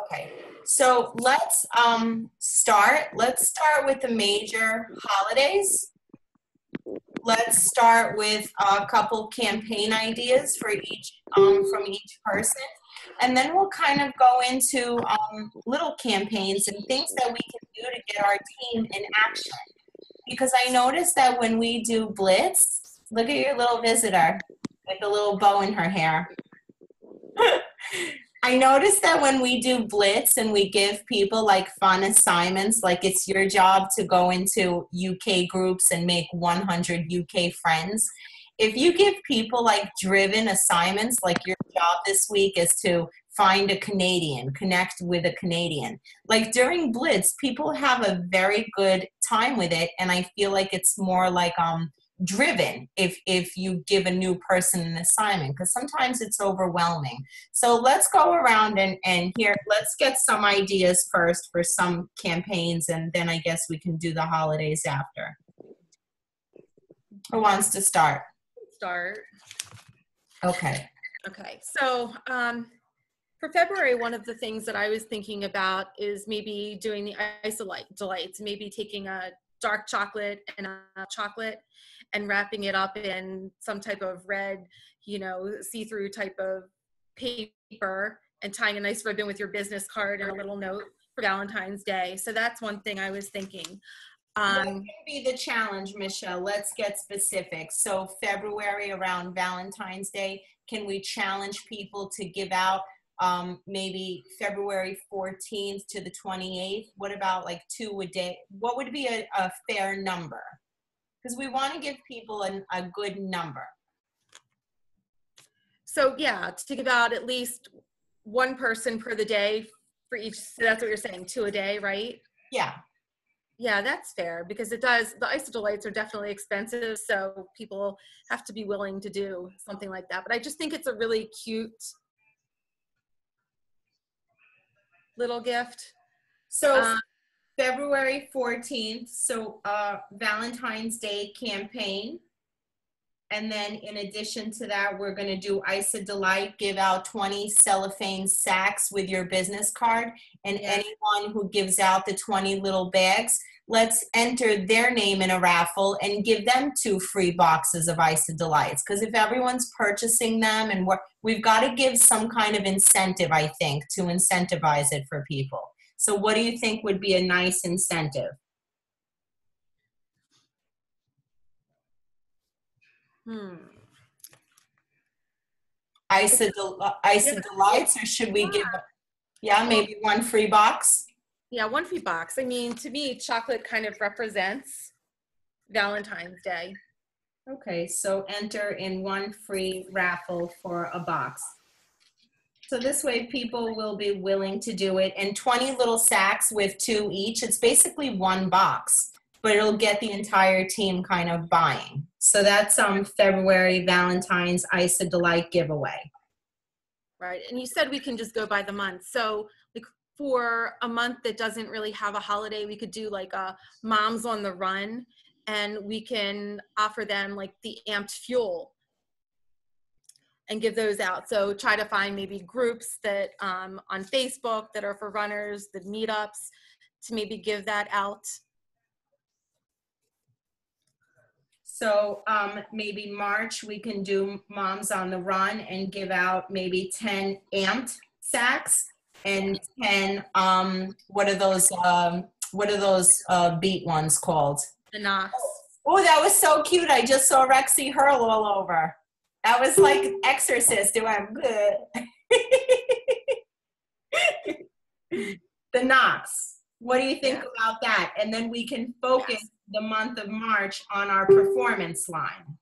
Okay, so let's start with the major holidays. Let's start with a couple campaign ideas for each from each person, and then we'll kind of go into little campaigns and things that we can do to get our team in action. Because I noticed that when we do Blitz, look at your little visitor with the little bow in her hair. I noticed that when we do Blitz and we give people like fun assignments, like it's your job to go into UK groups and make 100 UK friends. If you give people like driven assignments, like your job this week is to find a Canadian, connect with a Canadian. Like during Blitz, people have a very good time with it, and I feel like it's more like driven if you give a new person an assignment, because sometimes it's overwhelming. So let's go around and here, let's get some ideas first for some campaigns, and then I guess we can do the holidays after. Who wants to start? Start. Okay. Okay, so for February, one of the things that I was thinking about is maybe doing the Iso-Delights, maybe taking a dark chocolate and a chocolate and wrapping it up in some type of red, see-through type of paper and tying a nice ribbon with your business card and a little note for Valentine's Day. So that's one thing I was thinking. What can be the challenge, Michelle? Let's get specific. So February around Valentine's Day, can we challenge people to give out maybe February 14th to the 28th? What about like 2 a day? What would be a fair number? Because we want to give people a good number. So yeah, to give out at least one person per the day for each. So that's what you're saying, 2 a day, right? Yeah. Yeah, that's fair, because the Iso-Delights are definitely expensive, so people have to be willing to do something like that. But I just think it's a really cute little gift. So February 14th, so Valentine's Day campaign. And then in addition to that, we're going to do Iso-Delight, give out 20 cellophane sacks with your business card. And anyone who gives out the 20 little bags, let's enter their name in a raffle and give them 2 free boxes of Iso-Delights. Because if everyone's purchasing them, and we've got to give some kind of incentive, I think, to incentivize it for people. So what do you think would be a nice incentive? Iso-Delights, or should we give, maybe 1 free box? Yeah, 1 free box. I mean, to me, chocolate kind of represents Valentine's Day. Okay, so enter in 1 free raffle for a box. So this way people will be willing to do it. And 20 little sacks with 2 each, it's basically 1 box, but it'll get the entire team kind of buying. So that's February Valentine's Iso-Delight giveaway. Right, and you said we can just go by the month. So like for a month that doesn't really have a holiday, we could do like a Moms on the Run, and we can offer them like the Amped Fuel and give those out. So try to find maybe groups that on Facebook that are for runners, the meetups, to maybe give that out. So maybe March, we can do Moms on the Run and give out maybe 10 Amped sacks and 10, what are those beet ones called? The Knox. Oh, that was so cute. I just saw Rexy hurl all over. That was like Exorcist. It went good. The Knox. What do you think about that? And then we can focus the month of March on our performance line.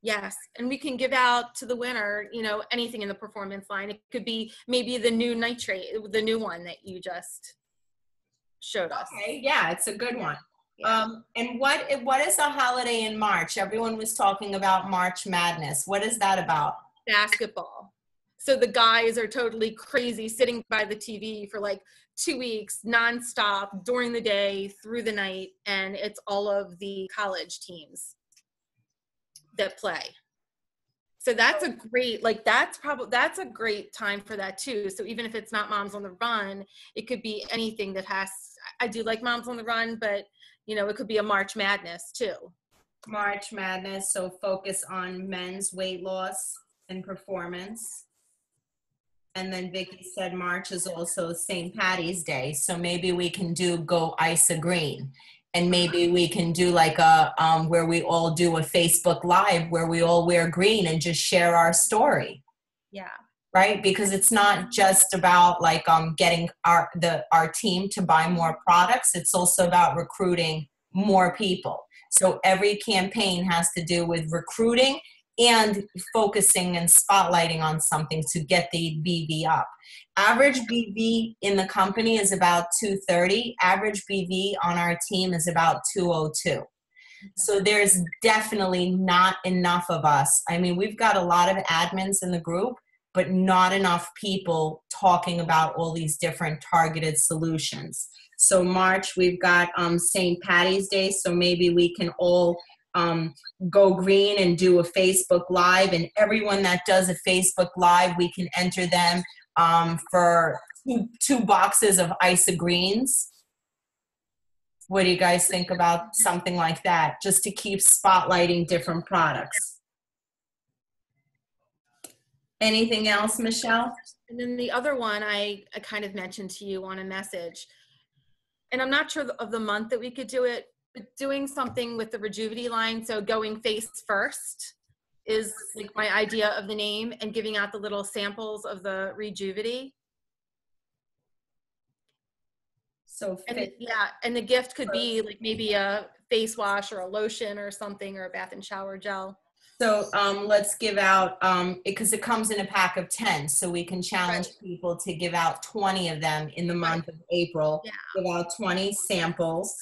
Yes, and we can give out to the winner, anything in the performance line. It could be maybe the new nitrate, the new one that you just showed us. Okay, yeah, it's a good one. Yeah. And what is a holiday in March? Everyone was talking about March Madness. What is that about? Basketball. So the guys are totally crazy sitting by the TV for like 2 weeks nonstop during the day, through the night, and it's all of the college teams that play. So that's a great, like, that's a great time for that too. So even if it's not Moms on the Run, it could be anything that has, I do like Moms on the Run, but you know, it could be a March Madness too. March Madness, so focus on men's weight loss and performance. And then Vicky said March is also St. Patty's Day, so maybe we can do Go Isa Green. And maybe we can do like a, where we all do a Facebook Live where we all wear green and just share our story. Yeah. Right? Because it's not just about like getting our team to buy more products. It's also about recruiting more people. So every campaign has to do with recruiting and focusing and spotlighting on something to get the BV up. Average BV in the company is about 230. Average BV on our team is about 202. So there's definitely not enough of us. I mean, we've got a lot of admins in the group, but not enough people talking about all these different targeted solutions. So March, we've got St. Patty's Day, so maybe we can all go green and do a Facebook Live, and everyone that does a Facebook Live, we can enter them for two boxes of Isa Greens. What do you guys think about something like that, just to keep spotlighting different products? Anything else, Michelle? And then the other one I kind of mentioned to you on a message, and I'm not sure of the month that we could do it, but doing something with the Rejuvity line. So going face first is like my idea of the name, and giving out the little samples of the Rejuvity. So and the gift could be like maybe a face wash or a lotion or something, or a bath and shower gel. So let's give out, because it comes in a pack of 10, so we can challenge people to give out 20 of them in the month of April. Yeah. Give out 20 samples.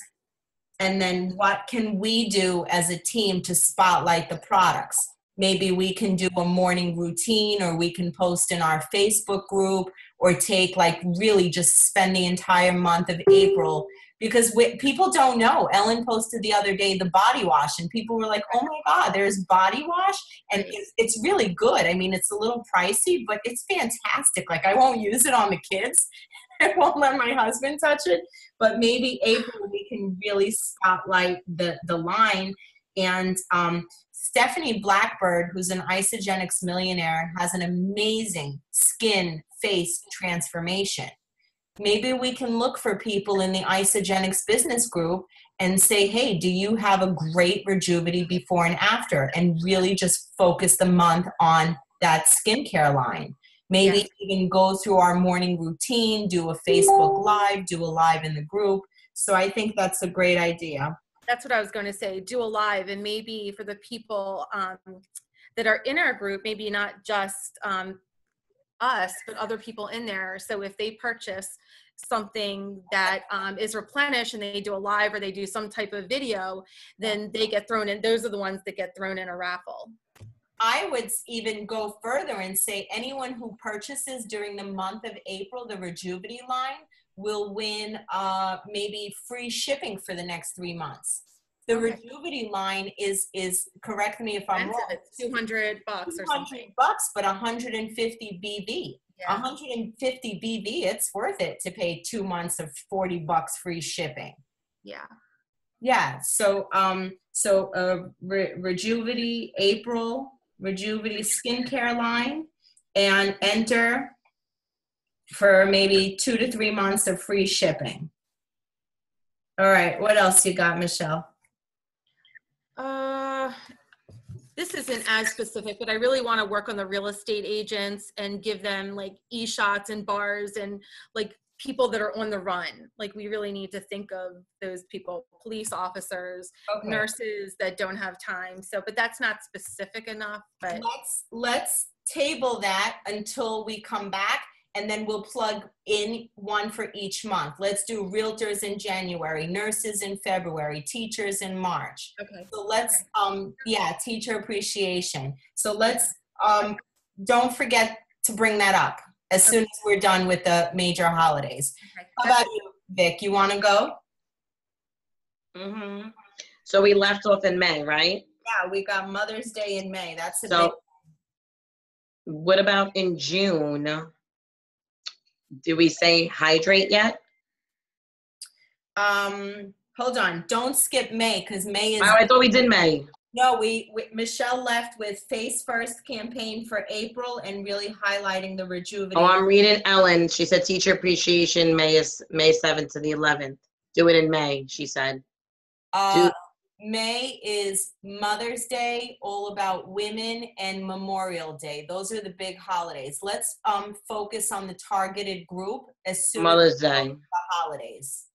And then what can we do as a team to spotlight the products? Maybe we can do a morning routine, or we can post in our Facebook group, or take like really just spend the entire month of April, because people don't know. Ellen posted the other day the body wash, and people were like, oh my God, there's body wash, and it's really good. I mean, it's a little pricey, but it's fantastic. Like, I won't use it on the kids. I won't let my husband touch it, but maybe April we can really spotlight the line. And Stephanie Blackbird, who's an Isagenix millionaire, has an amazing skin face transformation. Maybe we can look for people in the Isagenix business group and say, hey, do you have a great Rejuvity before and after? And really just focus the month on that skincare line. Maybe even go through our morning routine, do a Facebook Live, do a live in the group. So I think that's a great idea. That's what I was going to say, do a live, and maybe for the people that are in our group, maybe not just us, but other people in there. So if they purchase something that is replenished and they do a live, or they do some type of video, then they get thrown in. Those are the ones that get thrown in a raffle. I would even go further and say anyone who purchases during the month of April, the Rejuvity line, will win maybe free shipping for the next 3 months. The Rejuvity line is correct me if I'm wrong, it's $200 or something. $200, but 150 BV. Yeah. 150 BV, it's worth it to pay 2 months of $40 free shipping. Yeah. Yeah. So Rejuvity April, Rejuvity skincare line, and enter for maybe 2 to 3 months of free shipping. All right. What else you got, Michelle? This isn't as specific, but I really want to work on the real estate agents and give them like e-shots and bars, and like people that are on the run. Like, we really need to think of those people, police officers, nurses that don't have time. So, but that's not specific enough. But let's table that until we come back, and then we'll plug in one for each month. Let's do realtors in January, nurses in February, teachers in March. Okay. So let's, teacher appreciation. So let's, don't forget to bring that up as soon as we're done with the major holidays. Okay. How about you, Vic? You want to go? Mm-hmm. So we left off in May, right? Yeah, we got Mother's Day in May. That's a so, big. What about in June? Do we say hydrate yet? Hold on. Don't skip May because May is. Oh, I thought we did May. No, we Michelle left with Face First campaign for April and really highlighting the rejuvenation. Oh, I'm reading Ellen. She said teacher appreciation May is May 7th to the 11th. Do it in May, she said. May is Mother's Day, all about women, and Memorial Day. Those are the big holidays. Let's focus on the targeted group as soon Mother's as Day. the holidays.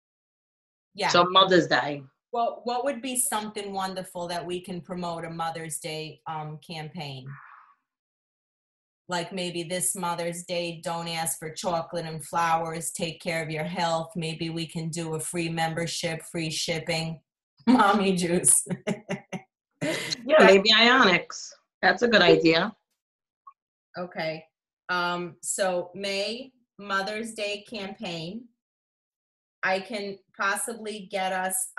Yeah. So Mother's Day. Well, what would be something wonderful that we can promote a Mother's Day campaign? Like maybe this Mother's Day, don't ask for chocolate and flowers, take care of your health. Maybe we can do a free membership, free shipping. Mommy juice. Yeah, maybe Ionics. That's a good idea. Okay. So May, Mother's Day campaign. I can possibly get us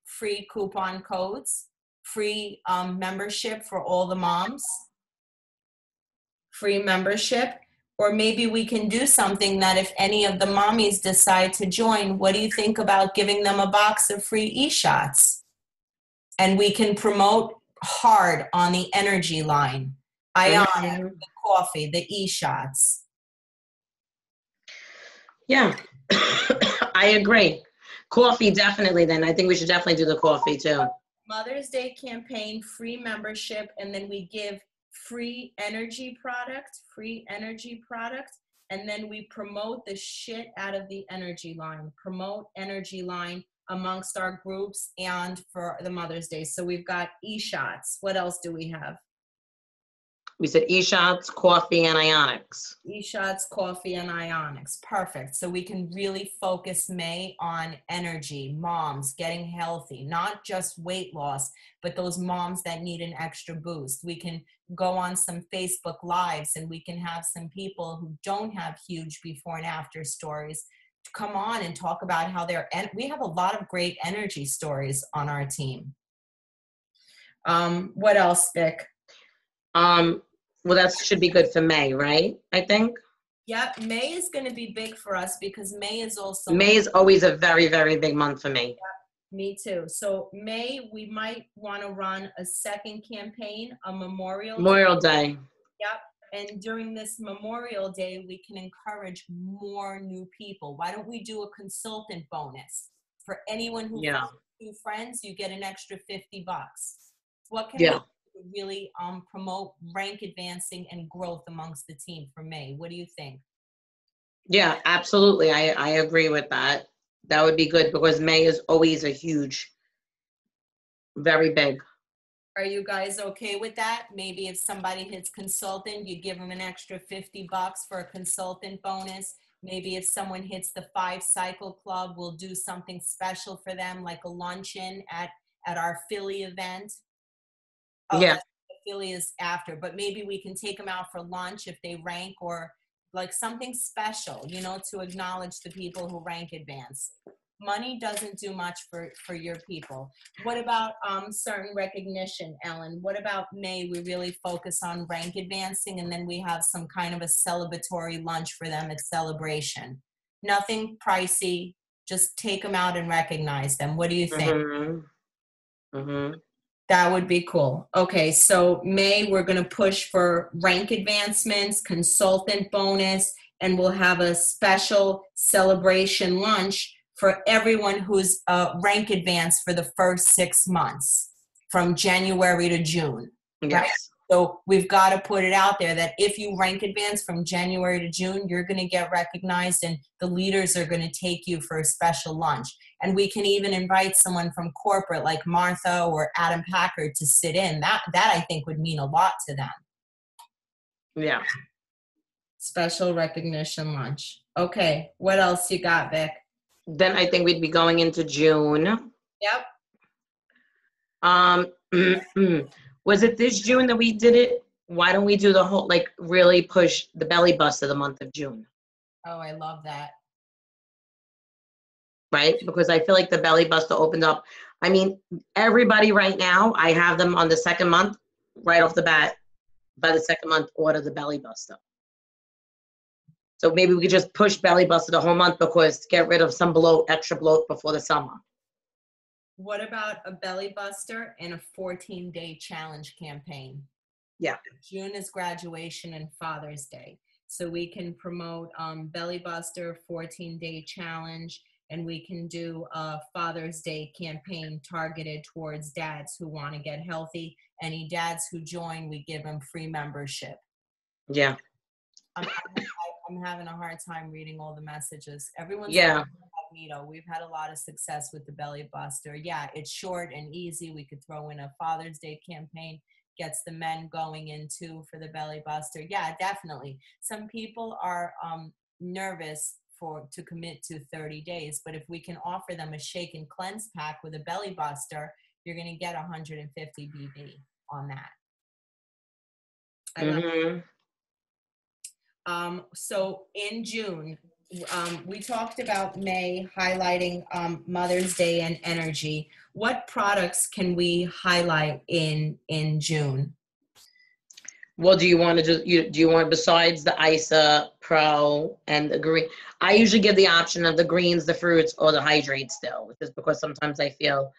free coupon codes, free membership for all the moms, free membership, or maybe we can do something that if any of the mommies decide to join, what do you think about giving them a box of free e-shots? And we can promote hard on the energy line, Ionic, the coffee, the e-shots. Yeah, I agree. Coffee, definitely then. I think we should definitely do the coffee too. Mother's Day campaign, free membership, and then we give free energy product, and then we promote the shit out of the energy line, promote energy line amongst our groups and for the Mother's Day. So we've got e-shots. What else do we have? We said e-shots, coffee, and Ionics. E-shots, coffee, and Ionics. Perfect. So we can really focus May on energy, moms getting healthy, not just weight loss, but those moms that need an extra boost. We can go on some Facebook Lives and we can have some people who don't have huge before and after stories to come on and talk about how we have a lot of great energy stories on our team. What else, Vic? Well, that should be good for May, right? I think. Yep, May is going to be big for us because May is also. May is always a very, very big month for me. Yep, me too. So May, we might want to run a second campaign, a Memorial Day. Yep, and during this Memorial Day, we can encourage more new people. Why don't we do a consultant bonus for anyone who finds 2 friends? You get an extra $50. What can we really promote rank advancing and growth amongst the team for May? What do you think? Yeah, absolutely. I agree with that. That would be good because May is always a huge, very big. Are you guys okay with that? Maybe if somebody hits consultant, you give them an extra $50 for a consultant bonus. Maybe if someone hits the 5 cycle club, we'll do something special for them, like a luncheon at our Philly event. Oh, yeah. Philly is after, but maybe we can take them out for lunch if they rank, or like something special, to acknowledge the people who rank advance. Money doesn't do much for your people. What about certain recognition, Ellen? What about May? We really focus on rank advancing, and then we have some kind of a celebratory lunch for them at Celebration. Nothing pricey. Just take them out and recognize them. What do you think? That would be cool. Okay, so May, we're going to push for rank advancements, consultant bonus, and we'll have a special celebration lunch for everyone who's rank advanced for the first 6 months, from January to June. Yes. Right? So we've got to put it out there that if you rank advance from January to June, you're going to get recognized and the leaders are going to take you for a special lunch. And we can even invite someone from corporate like Martha or Adam Packard to sit in. That I think would mean a lot to them. Yeah. Special recognition lunch. Okay, what else you got, Vic? Then I think we'd be going into June. Yep. Was it this June that we did it? Why don't we do the whole, really push the belly bust of the month of June? Oh, I love that. Right? Because I feel like the belly buster opened up. I mean, everybody right now, I have them on the second month, right off the bat, by the second month, order the Belly Buster. So maybe we could just push Belly Buster the whole month because get rid of some bloat, extra bloat before the summer. What about a Belly Buster and a 14-day challenge campaign? Yeah. June is graduation and Father's Day. So we can promote Belly Buster 14-day challenge, and we can do a Father's Day campaign targeted towards dads who want to get healthy. Any dads who join, we give them free membership. Yeah. I'm having a hard time reading all the messages. Everyone's incognito. We've had a lot of success with the Belly Buster. Yeah, it's short and easy. We could throw in a Father's Day campaign, gets the men going into for the Belly Buster. Yeah, definitely. Some people are nervous to commit to 30 days, but if we can offer them a shake and cleanse pack with a Belly Buster, you're going to get 150 BB on that. So in June, we talked about May highlighting Mother's Day and energy. What products can we highlight in June? Well, do you want besides the ISA Pro and the green? I usually give the option of the greens, the fruits, or the hydrate still, just because sometimes I feel,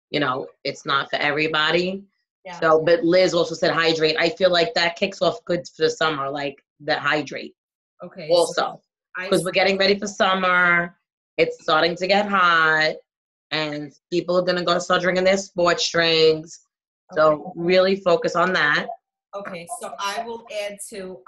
it's not for everybody. Yeah. So, but Liz also said hydrate. I feel like that kicks off good for the summer, like the hydrate. Okay. Also, because we're getting ready for summer, it's starting to get hot, and people are gonna start drinking their sports drinks. So really focus on that. Okay, so I will add to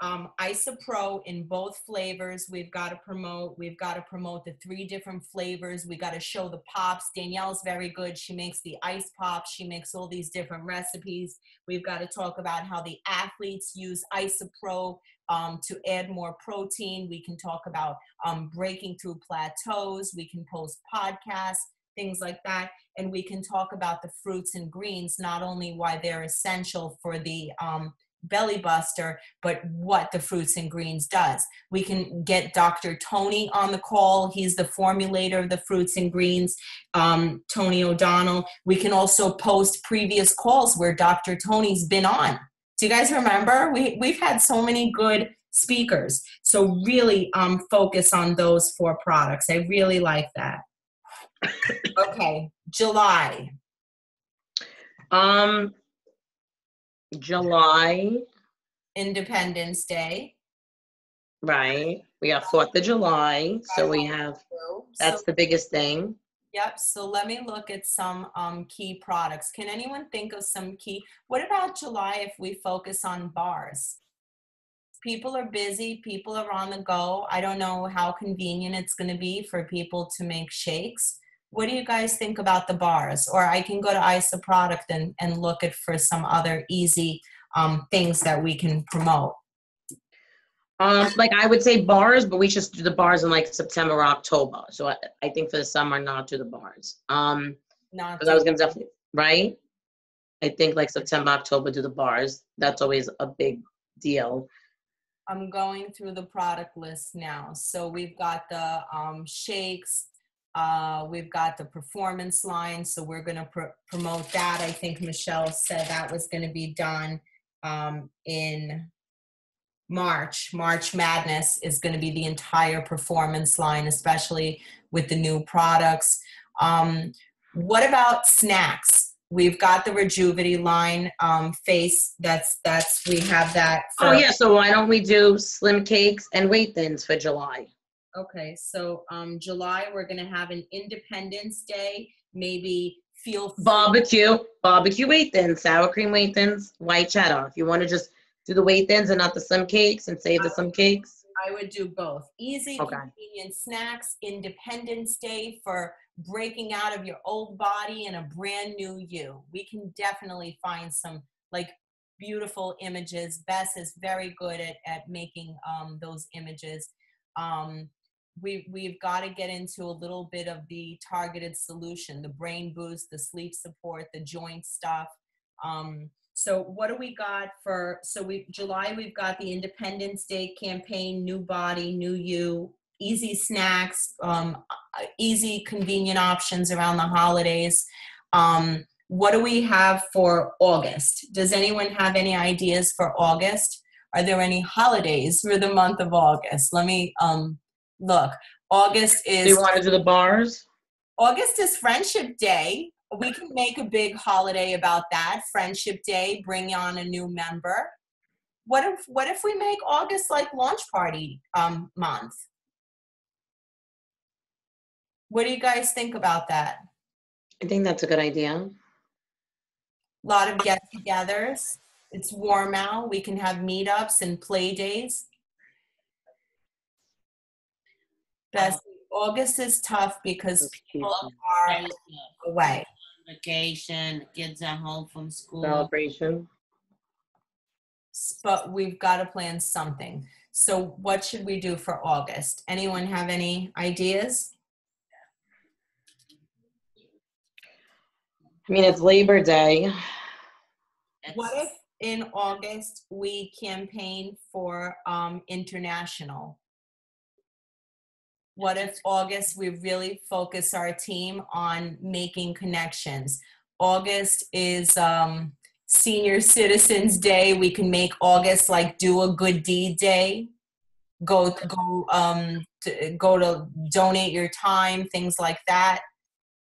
ISA Pro in both flavors. We've got to promote the 3 different flavors. We got to show the pops. Danielle's very good. She makes the ice pops. She makes all these different recipes. We've got to talk about how the athletes use ISA Pro to add more protein. We can talk about breaking through plateaus. We can post podcasts, things like that. And we can talk about the fruits and greens, not only why they're essential for the Belly Buster, but what the fruits and greens does. We can get Dr. Tony on the call. He's the formulator of the fruits and greens, Tony O'Donnell. We can also post previous calls where Dr. Tony's been on. Do you guys remember? We've had so many good speakers. So really focus on those 4 products. I really like that. Okay, July. July. Independence Day. Right. We got 4th of July. So we have, that's the biggest thing. Yep. So let me look at some key products. Can anyone think of some key? What about July if we focus on bars? People are busy. People are on the go. I don't know how convenient it's going to be for people to make shakes. What do you guys think about the bars? Or I can go to ISA Product and look at for some other easy things that we can promote. Like I would say bars, but we just do the bars in like September or October. So I think for the summer, not do the bars. Because I was going to definitely, right? I think like September, October, do the bars. That's always a big deal. I'm going through the product list now. So we've got the shakes. We've got the performance line. So we're going to promote that. I think Michelle said that was going to be done in March. March Madness is going to be the entire performance line, especially with the new products. What about snacks? We've got the Rejuvity line face. We have that. Oh yeah. So why don't we do slim cakes and weight thins for July? Okay. So July, we're going to have an Independence Day, maybe barbecue weight thins, sour cream weight thins, white cheddar. If you want to just do the weight thins and not the slim cakes and save the slim cakes. I would do both. Easy, convenient snacks, Independence Day for breaking out of your old body and a brand new you. We can definitely find some like beautiful images. Bess is very good at making those images. We've got to get into a little bit of the targeted solution, the brain boost, the sleep support, the joint stuff. So what do we got for, July, we've got the Independence Day campaign, new body, new you, easy snacks, easy convenient options around the holidays. what do we have for August? Does anyone have any ideas for August? Are there any holidays for the month of August? Let me look. August Do you is want to do the bars? Friendship Day. We can make a big holiday about that. Friendship Day, bring on a new member. What if we make August like launch party month? What do you guys think about that? I think that's a good idea. A lot of get-togethers. It's warm out. We can have meetups and play days. Best August is tough because people are away. Vacation, kids are home from school. Celebration. But we've got to plan something. So what should we do for August? Anyone have any ideas? I mean, it's Labor Day. What if in August we campaign for international? What if August we really focus our team on making connections? August is Senior Citizens Day. We can make August like do a good deed day. Go to donate your time, things like that.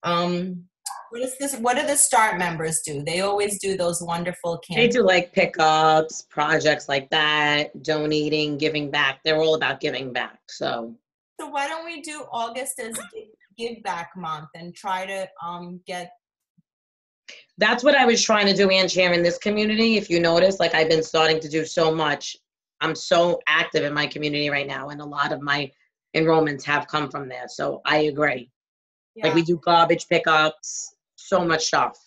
What do the START members do? They always do those wonderful They campaigns. do like pickups, projects like that, donating, giving back. They're all about giving back. So why don't we do August as Give Back Month and try to get. that's what I was trying to do, and share in this community. If you notice, like I've been starting to do so much. I'm so active in my community right now, and a lot of my enrollments have come from there. So I agree. Yeah. Like we do garbage pickups, so much stuff.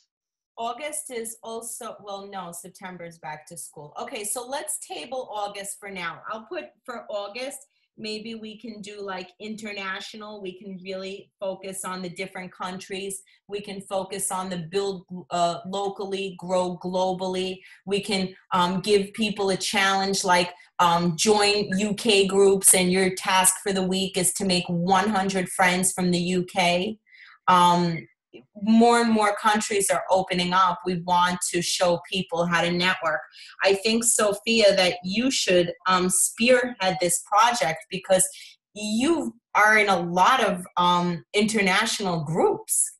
August is also, well, no, September is back to school. Okay, so let's table August for now. I'll put for August, maybe we can do like international. We can really focus on the different countries. We can focus on the build locally, grow globally. We can give people a challenge like join UK groups, and your task for the week is to make 100 friends from the UK. More and more countries are opening up. We want to show people how to network. I think, Sophia, that you should spearhead this project because you are in a lot of international groups.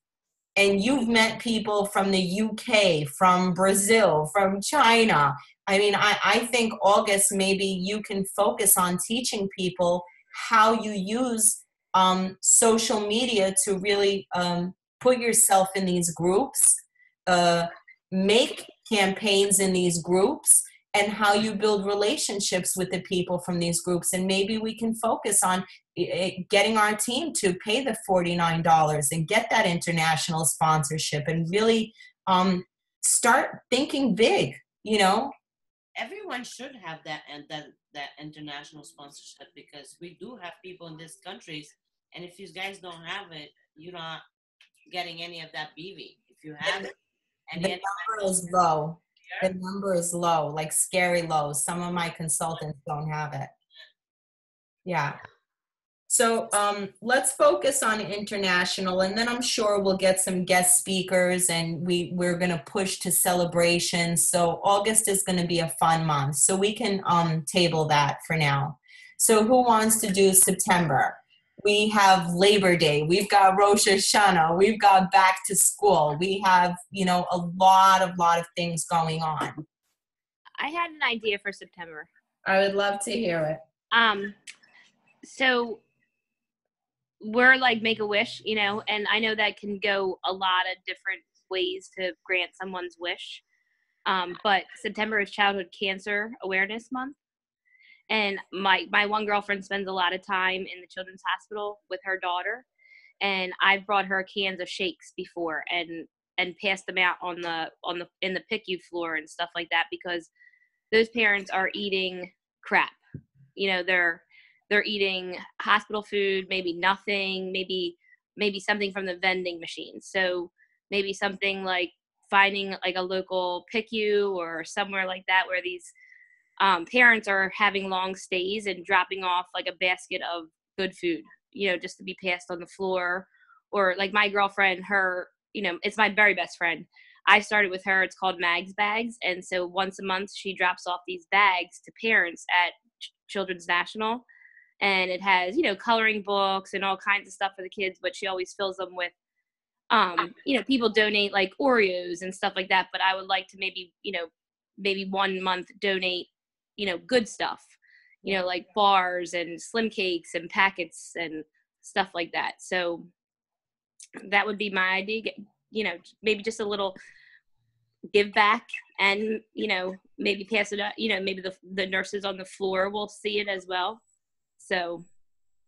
And you've met people from the UK, from Brazil, from China. I mean, I think, August, maybe you can focus on teaching people how you use social media to really put yourself in these groups, make campaigns in these groups, and how you build relationships with the people from these groups. And maybe we can focus on getting our team to pay the $49 and get that international sponsorship and really start thinking big, you know? Everyone should have that and that international sponsorship, because we do have people in these countries, and if you guys don't have it, you're not getting any of that BV. If you have it, and The number is low. The number is low, like scary low. Some of my consultants don't have it. Yeah. So let's focus on international, and then I'm sure we'll get some guest speakers, and we're going to push to celebrations. So August is going to be a fun month. So we can table that for now. So who wants to do September? We have Labor Day. We've got Rosh Hashanah. We've got back to school. We have, a lot of things going on. I had an idea for September. I would love to hear it. So we're like Make-A-Wish, and I know that can go a lot of different ways to grant someone's wish. But September is Childhood Cancer Awareness Month. And my one girlfriend spends a lot of time in the Children's Hospital with her daughter, and I've brought her cans of shakes before and passed them out in the PICU floor and stuff like that, because those parents are eating crap. They're eating hospital food, maybe nothing, maybe something from the vending machine. So maybe something like finding like a local PICU or somewhere like that where these parents are having long stays and dropping off like a basket of good food, just to be passed on the floor. Or like my girlfriend, it's my very best friend. I started with her. It's called Mags Bags. And so once a month, she drops off these bags to parents at Children's National. And it has, you know, coloring books and all kinds of stuff for the kids, but she always fills them with, you know, people donate like Oreos and stuff like that. But I would like to maybe, you know, maybe 1 month donate, you know, good stuff, you know, like bars and slim cakes and packets and stuff like that. So that would be my idea. You know, maybe just a little give back, and, you know, maybe pass it out, you know, maybe the nurses on the floor will see it as well. So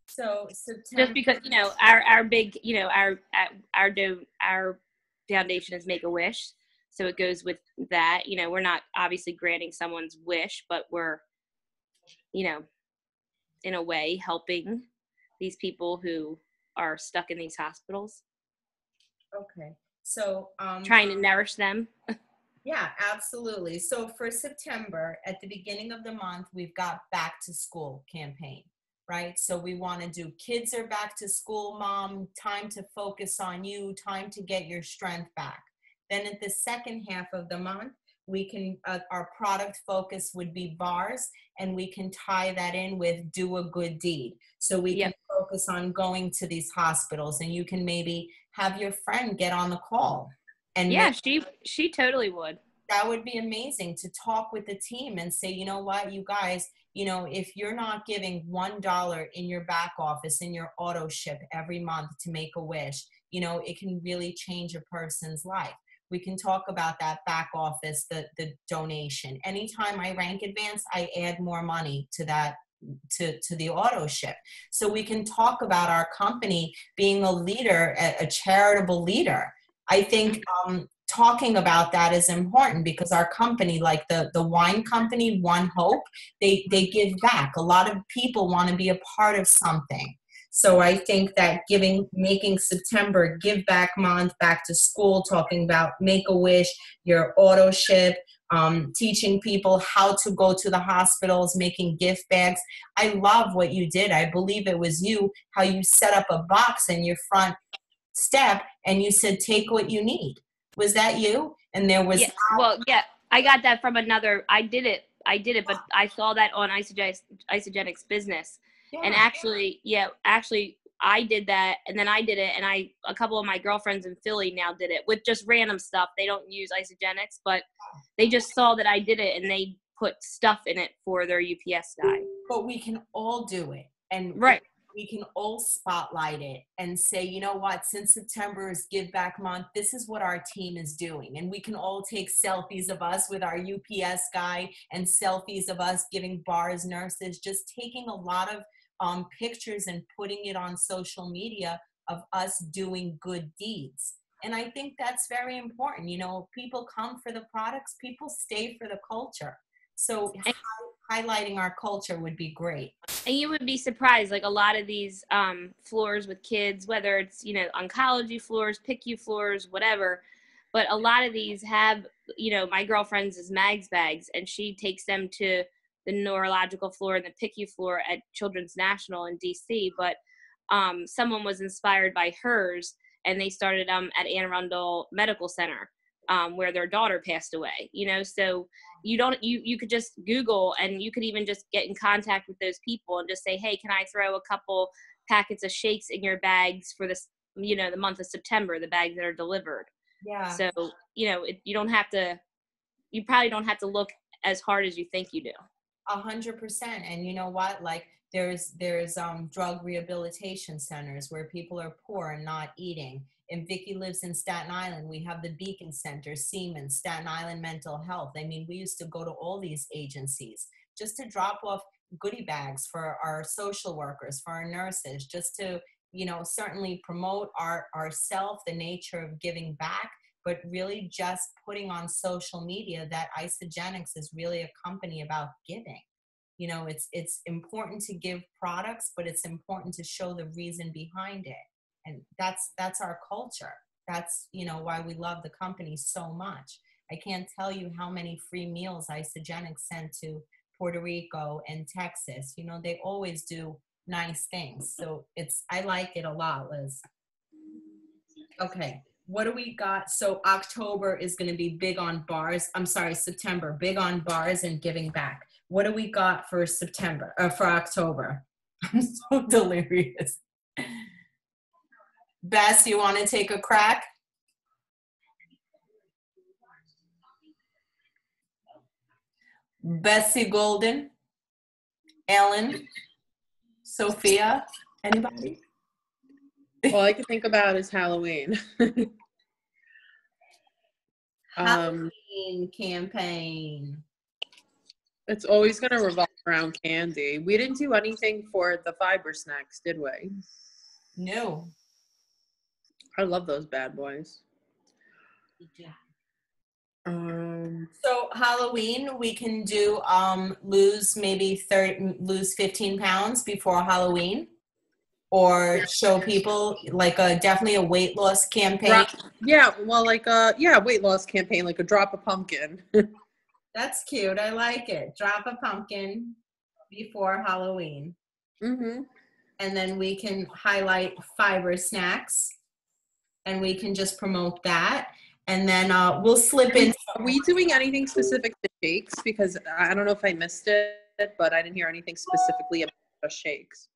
September, just because, you know, our big, you know, our foundation is Make-A-Wish, so it goes with that. You know, we're not obviously granting someone's wish, but we're, you know, in a way helping these people who are stuck in these hospitals, okay. So trying to nourish them. yeah, absolutely. So for September, at the beginning of the month, we've got back to school campaign, right? So we want to do kids are back to school, mom, time to focus on you, time to get your strength back. Then at the second half of the month, we can, our product focus would be bars, and we can tie that in with do a good deed. So we can focus on going to these hospitals, and you can maybe have your friend get on the call. And Yeah, she totally would. that would be amazing to talk with the team and say, you know what, you guys, you know, if you're not giving $1 in your back office, in your auto ship every month to Make-A-Wish, you know, it can really change a person's life. We can talk about that back office, the donation. Anytime I rank advance, I add more money to that, to the auto ship. So we can talk about our company being a leader, a charitable leader. I think talking about that is important, because our company, like the wine company, One Hope, they give back. A lot of people want to be a part of something. So I think that making September Give Back Month, back to school, talking about Make-A-Wish, your auto ship, teaching people how to go to the hospitals, making gift bags. I love what you did. I believe it was you, how you set up a box in your front step and you said, take what you need. Was that you? And there was I got that from another. I did it, but I saw that on Isagenix Business. Yeah. And actually I did that, and then I did it, and a couple of my girlfriends in Philly now did it with just random stuff. They don't use Isagenix, but they just saw that I did it, and they put stuff in it for their UPS guy. But we can all do it. And right. We can all spotlight it and say, you know what, since September is Give Back Month, this is what our team is doing. And we can all take selfies of us with our UPS guy and selfies of us giving bars, nurses, just taking a lot of pictures and putting it on social media of us doing good deeds. And I think that's very important. You know, people come for the products, people stay for the culture. So highlighting our culture would be great. And you would be surprised, like a lot of these floors with kids, whether it's, you know, oncology floors, PICU floors, whatever, but a lot of these have, you know, my girlfriend's is Mags Bags, and she takes them to the neurological floor and the PICU floor at Children's National in DC. But someone was inspired by hers, and they started at Anne Arundel Medical Center, where their daughter passed away, you know. So you could just Google, and you could even just get in contact with those people and just say, hey, can I throw a couple packets of shakes in your bags for this, you know, the month of September, the bags that are delivered. Yeah. So, you know, you probably don't have to look as hard as you think you do. 100%. And you know what, like there's drug rehabilitation centers where people are poor and not eating. And Vicki lives in Staten Island. We have the Beacon Center, Siemens, Staten Island Mental Health. I mean, we used to go to all these agencies just to drop off goodie bags for our social workers, for our nurses, just to, you know, certainly promote ourself, the nature of giving back, but really just putting on social media that Isagenix is really a company about giving. You know, it's important to give products, but it's important to show the reason behind it. And that's our culture. That's, you know, why we love the company so much. I can't tell you how many free meals Isagenix sent to Puerto Rico and Texas. You know, they always do nice things. So I like it a lot, Liz. Okay. what do we got? So October is going to be big on bars. I'm sorry, September, big on bars and giving back. What do we got for September, for October? I'm so delirious. Bess, you want to take a crack? Bessie Golden, Ellen, Sophia, anybody? All I can think about is Halloween. Halloween campaign. It's always going to revolve around candy. We didn't do anything for the fiber snacks, did we? No. I love those bad boys. Yeah. So Halloween, we can do lose 15 pounds before Halloween, or show people like definitely a weight loss campaign. Weight loss campaign, like a drop of pumpkin. That's cute. I like it. Drop a pumpkin before Halloween. Mm-hmm. And then we can highlight fiber snacks, and we can just promote that. And then we'll slip in. Are we doing anything specific to shakes? Because I don't know if I missed it, but I didn't hear anything specifically about shakes.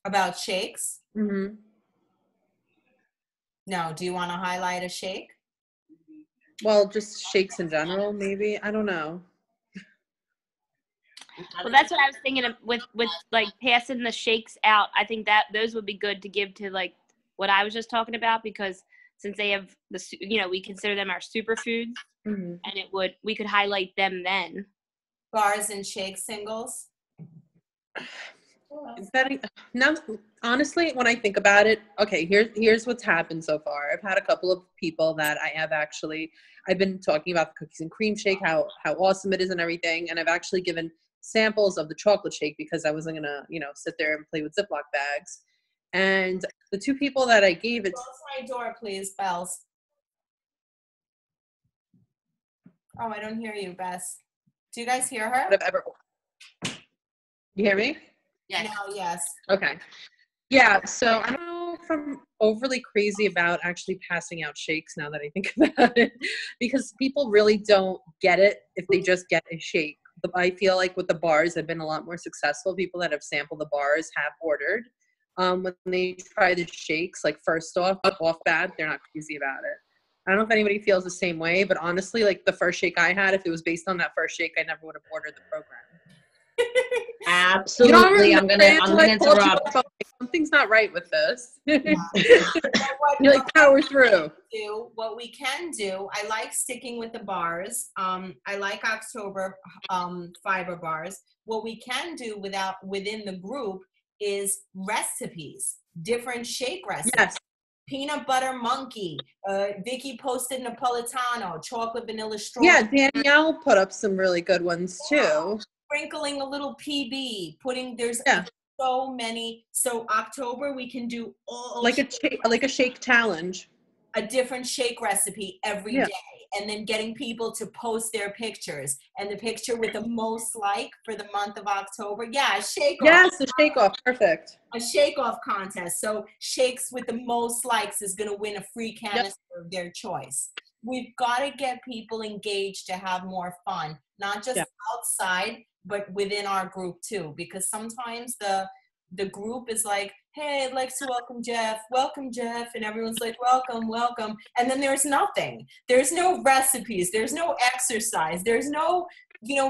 About shakes? Mm-hmm. No. Do you want to highlight a shake? Well, just shakes in general, maybe. I don't know. Well, that's what I was thinking of with like passing the shakes out. I think that those would be good to give to like what I was just talking about, because since they have we consider them our superfoods, Mm-hmm. and we could highlight them then. Bars and shake singles. No, honestly, when I think about it, okay, here's what's happened so far. I've had a couple of people that I've been talking about the cookies and cream shake, how awesome it is and everything, and I've actually given samples of the chocolate shake because I wasn't gonna, sit there and play with Ziploc bags. And the two people that I gave it. Close my door, please, Bells. Oh, I don't hear you, Bess. Do you guys hear her? You hear me? Yes. No, yes. Okay. Yeah, so I don't know if I'm overly crazy about actually passing out shakes now that I think about it, because people really don't get it if they just get a shake. I feel like with the bars, I've been a lot more successful. People that have sampled the bars have ordered. When they try the shakes, like first off bad, they're not crazy about it. I don't know if anybody feels the same way, but honestly, like the first shake I had, if it was based on that first shake, I never would have ordered the program. Absolutely. I'm gonna interrupt. Something's not right with this. You're like, power through. What we can do, I like sticking with the bars. I like October fiber bars. What we can do within the group is recipes, different shake recipes. Yes. Peanut butter monkey. Vicky posted Napolitano, chocolate vanilla strawberry. Yeah, Danielle put up some really good ones too. Sprinkling a little PB. There's so many. So October we can do all like a shake challenge. A different shake recipe every day, and then getting people to post their pictures, and the picture with the most like for the month of October. Yeah, a shake off. Yes, a shake off. Perfect. A shake off contest. So shakes with the most likes is going to win a free canister of their choice. We've got to get people engaged to have more fun, not just outside, but within our group too, because sometimes the group is like, hey, I'd like to welcome Jeff, and everyone's like, welcome, and then there's nothing. There's no recipes, there's no exercise, there's no,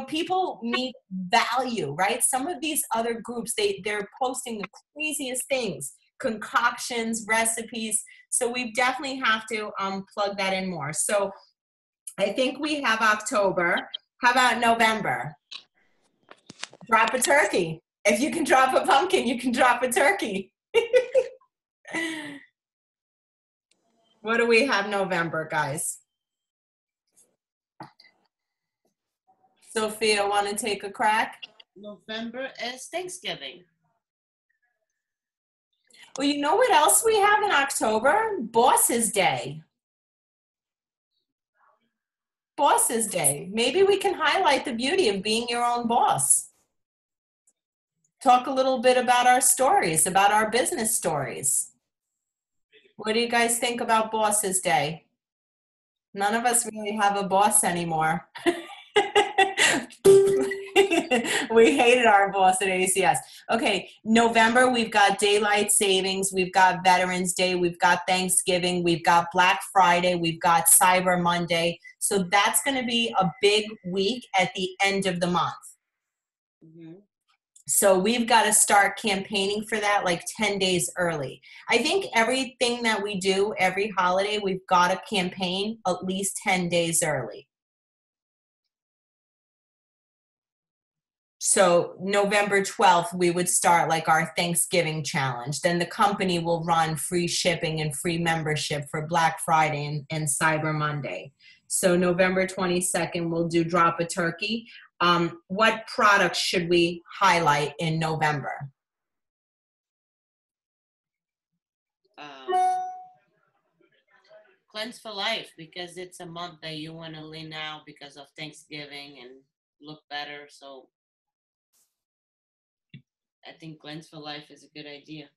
people need value, right? Some of these other groups, they're posting the craziest things, concoctions, recipes, so we definitely have to plug that in more. So I think we have October. How about November? Drop a turkey. If you can drop a pumpkin, you can drop a turkey. What do we have November, guys? Sophia, want to take a crack? November is Thanksgiving. Well, you know what else we have in October? Boss's Day. Boss's Day. Maybe we can highlight the beauty of being your own boss. Talk a little bit about our stories, about our business stories. What do you guys think about Bosses Day? None of us really have a boss anymore. We hated our boss at ACS. Okay, November, we've got daylight savings, we've got Veterans Day, we've got Thanksgiving, we've got Black Friday, we've got Cyber Monday. So that's going to be a big week at the end of the month. Mm-hmm. So we've got to start campaigning for that like 10 days early. I think everything that we do, every holiday, we've got to campaign at least 10 days early. So November 12th, we would start like our Thanksgiving challenge. Then the company will run free shipping and free membership for Black Friday and Cyber Monday. So November 22nd, we'll do Drop a Turkey. What products should we highlight in November? Cleanse for Life, because it's a month that you want to lean out because of Thanksgiving and look better. So I think Cleanse for Life is a good idea.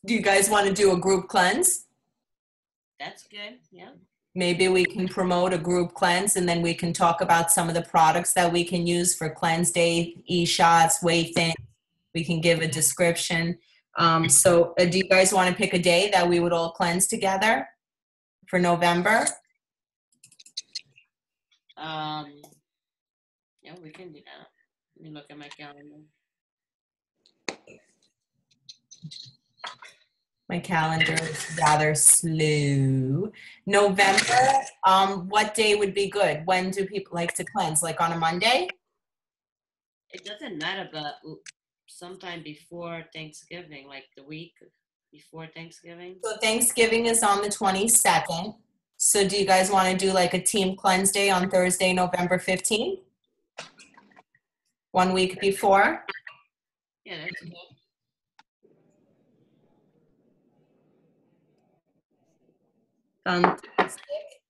Do you guys want to do a group cleanse? That's good. Yeah. Maybe we can promote a group cleanse, and then we can talk about some of the products that we can use for cleanse day, e-shots, weight things. We can give a description. So do you guys want to pick a day that we would all cleanse together for November? Yeah, we can do that. Let me look at my calendar. My calendar is rather slow. November, what day would be good? When do people like to cleanse? Like on a Monday? It doesn't matter, but sometime before Thanksgiving, like the week before Thanksgiving. So Thanksgiving is on the 22nd. So do you guys want to do like a team cleanse day on Thursday, November 15th? 1 week before? Yeah, that's good. Fantastic.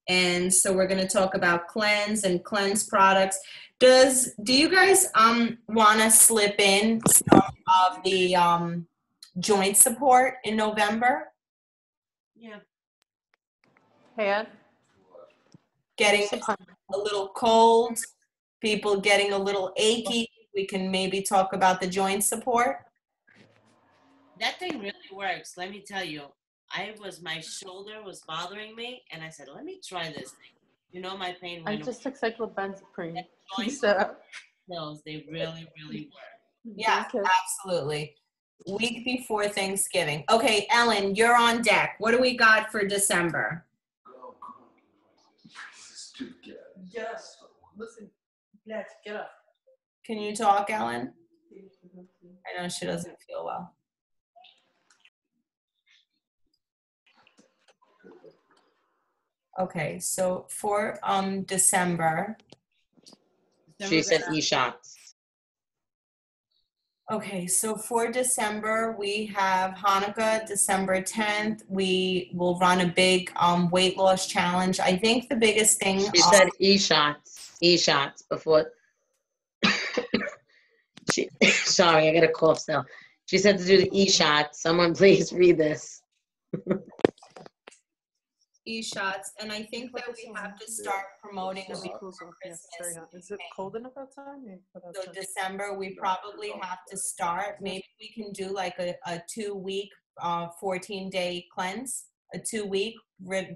And so we're going to talk about cleanse and cleanse products. Do you guys want to slip in some of the joint support in November? Yeah. Pat? Getting a little cold, people getting a little achy. We can maybe talk about the joint support. That thing really works. Let me tell you. My shoulder was bothering me, and I said, let me try this thing. You know, my pain I went just took cyclobenzaprine. away. So, Pills, they really, really work. Yeah, absolutely. Week before Thanksgiving. Okay, Ellen, you're on deck. What do we got for December? yes. Listen, let's get up. Can you talk, Ellen? I know she doesn't feel well. Okay, so for December. She said e-shots. Okay, so for December, we have Hanukkah, December 10th. We will run a big weight loss challenge. I think the biggest thing. She said e-shots before. Sorry, I got a cough still. She said to do the e-shots. Someone please read this. E-shots, and I think that we have to start promoting a big Yes, very hot. Is it cold enough outside? So December, we probably have to start. Maybe we can do like a 2-week, 14-day cleanse, a 2-week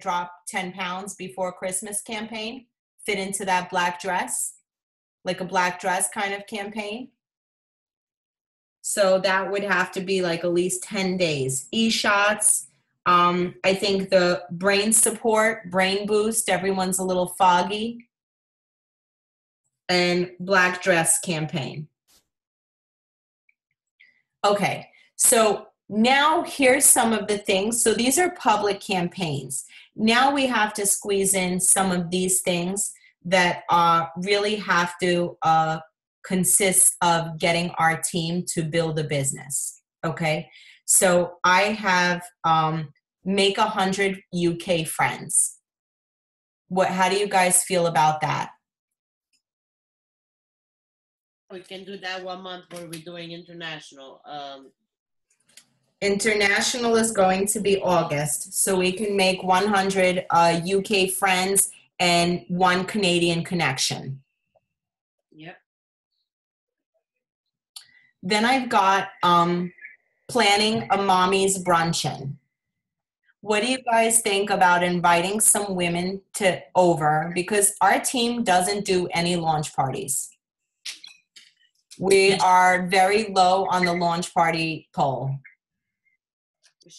drop 10 pounds before Christmas campaign, fit into that black dress, like a black dress kind of campaign. So that would have to be like at least 10 days. E-shots. I think the brain support, brain boost, everyone's a little foggy. And black dress campaign. Okay, so now here's some of the things. So these are public campaigns. Now we have to squeeze in some of these things that really have to consist of getting our team to build a business. Okay, so I have make 100 UK friends. How do you guys feel about that? We can do that 1 month where we're doing international. International is going to be August, so we can make 100 UK friends and 1 Canadian connection. Yep. Then I've got planning a mommy's bruncheon. What do you guys think about inviting some women over? Because our team doesn't do any launch parties. We are very low on the launch party poll.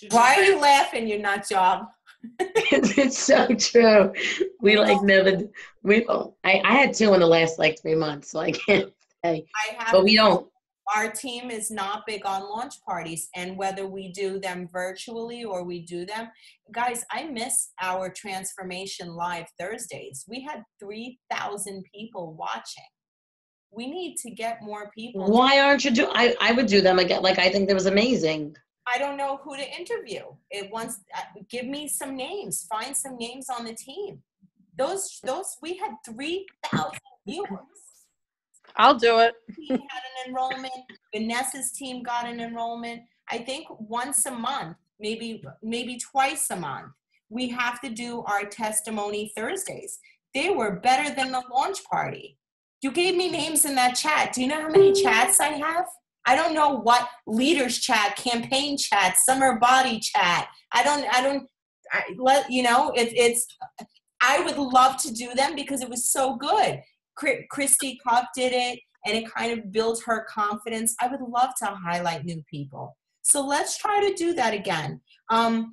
Why are you laughing, you nut job? It's so true. We like never, I had 2 in the last like 3 months, so I can't say, but we don't. Our team is not big on launch parties, and whether we do them virtually or we do them, guys, I miss our Transformation Live Thursdays. We had 3,000 people watching. We need to get more people. Why aren't you I would do them again. Like, I think that was amazing. I don't know who to interview. Give me some names. Find some names on the team. We had 3,000 viewers. I'll do it. Team had an enrollment. Vanessa's team got an enrollment. I think once a month, maybe twice a month, we have to do our testimony Thursdays. They were better than the launch party. You gave me names in that chat. Do you know how many chats I have? I don't know what leaders chat, campaign chat, summer body chat. I would love to do them because it was so good. Christy Cup did it, and it kind of built her confidence. I would love to highlight new people. So let's try to do that again. I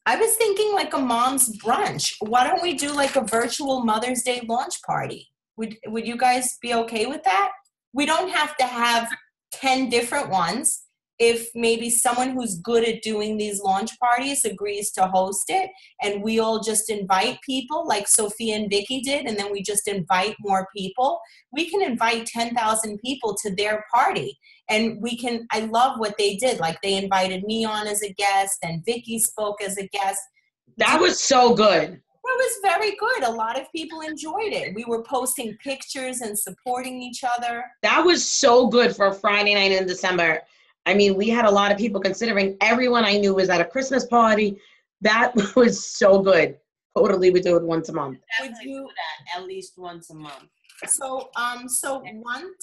was thinking like a mom's brunch. Why don't we do like a virtual Mother's Day launch party? Would you guys be okay with that? We don't have to have 10 different ones. If maybe someone who's good at doing these launch parties agrees to host it, and we all just invite people like Sophia and Vicky did, and then we just invite more people, we can invite 10,000 people to their party. And I love what they did. Like, they invited me on as a guest, and Vicky spoke as a guest. That was so good. It was very good. A lot of people enjoyed it. We were posting pictures and supporting each other. That was so good for a Friday night in December. I mean, we had a lot of people considering. Everyone I knew was at a Christmas party. That was so good. Totally, we do it once a month. Would you do that at least once a month? So 1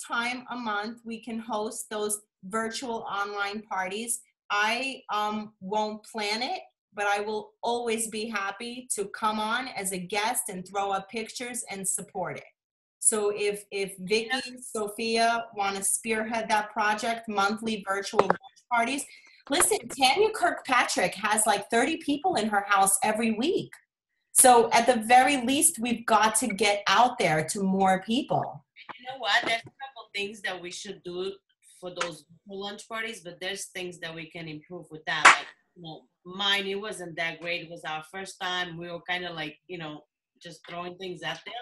time a month we can host those virtual online parties. I won't plan it, but I will always be happy to come on as a guest and throw up pictures and support it. So if Vicky, Sophia want to spearhead that project, monthly virtual launch parties, listen, Tanya Kirkpatrick has like 30 people in her house every week. So at the very least, we've got to get out there to more people. You know what? There's a couple things that we should do for those lunch parties, but there's things that we can improve with that. Like, mine, it wasn't that great. It was our first time. We were kind of like, just throwing things out there.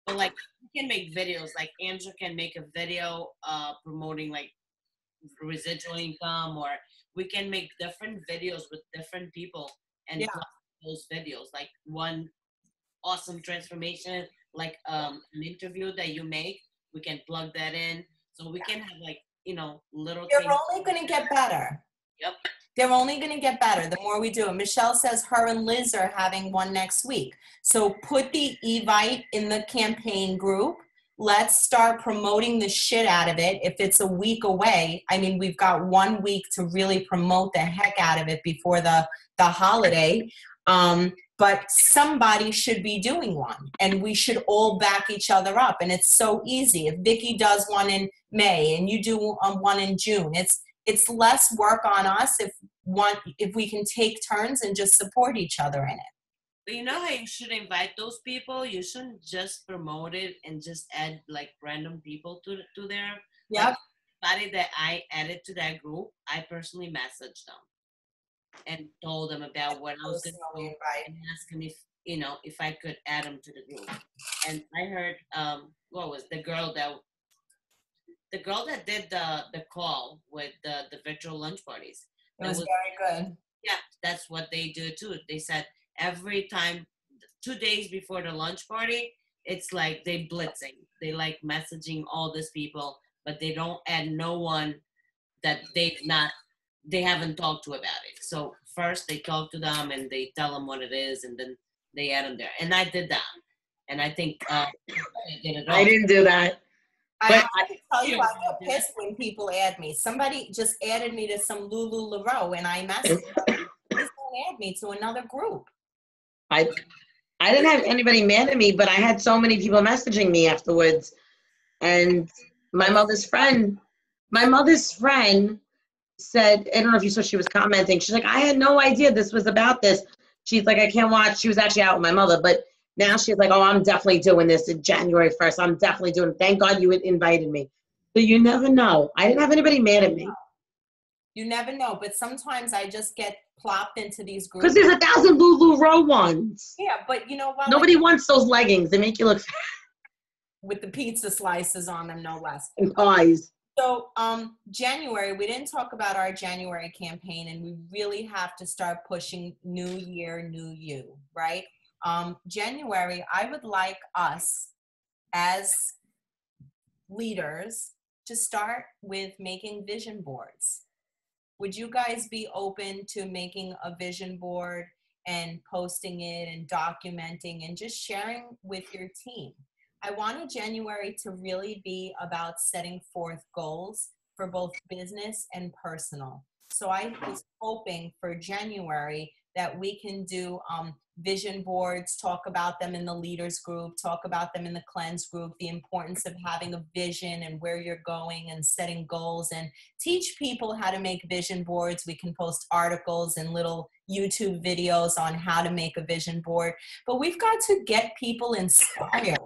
But like, we can make videos. Like, Andrew can make a video promoting like residual income, or we can make different videos with different people and those videos. Like one awesome transformation, like an interview that you make, we can plug that in. So we can have like, little They're things. only going to get better. Yep. They're only going to get better the more we do it. Michelle says her and Liz are having one next week. So put the Evite in the campaign group. Let's start promoting the shit out of it. If it's a week away, I mean, we've got 1 week to really promote the heck out of it before the holiday. But somebody should be doing one, and we should all back each other up. And it's so easy. If Vicky does one in May and you do one in June, it's less work on us if we can take turns and just support each other in it. But you know how you should invite those people? You shouldn't just promote it and just add like random people to there. Yep. Like, anybody that I added to that group, I personally messaged them and told them about what I was going to do and asked them if I could add them to the group. And I heard what was the girl that did the call with the virtual lunch parties. It was very good. Yeah, that's what they do too. They said every time, 2 days before the lunch party, it's like they blitzing. They like messaging all these people, but they don't add no one that they've not they haven't talked to about it. So first they talk to them and they tell them what it is, and then they add them there. And I did that, and I think I did it all. I didn't do that. I But have to tell you, I get pissed when people add me. Somebody just added me to some LuLaRoe, and I messaged them. Please don't add me to another group. I didn't have anybody mad at me, but I had so many people messaging me afterwards. And my mother's friend said, I don't know if you saw, she was commenting. She's like, I had no idea this was about this. She's like, I can't watch. She was actually out with my mother, but now she's like, oh, I'm definitely doing this in January 1st. I'm definitely doing it. Thank God you invited me. So you never know. I didn't have anybody mad at me. You never know, but sometimes I just get plopped into these groups. Because there's 1,000 LuLaRoe ones. Yeah, but you know what? Nobody wants those leggings. They make you look fat. With the pizza slices on them, no less. And pies. So January, we didn't talk about our January campaign, and we really have to start pushing New Year, New You, right? January, I would like us as leaders to start with making vision boards. Would you guys be open to making a vision board and posting it and documenting and just sharing with your team? I wanted January to really be about setting forth goals for both business and personal. So I was hoping for January that we can do vision boards, talk about them in the leaders group, talk about them in the cleanse group, the importance of having a vision and where you're going and setting goals, and teach people how to make vision boards. We can post articles and little YouTube videos on how to make a vision board, but we've got to get people inspired.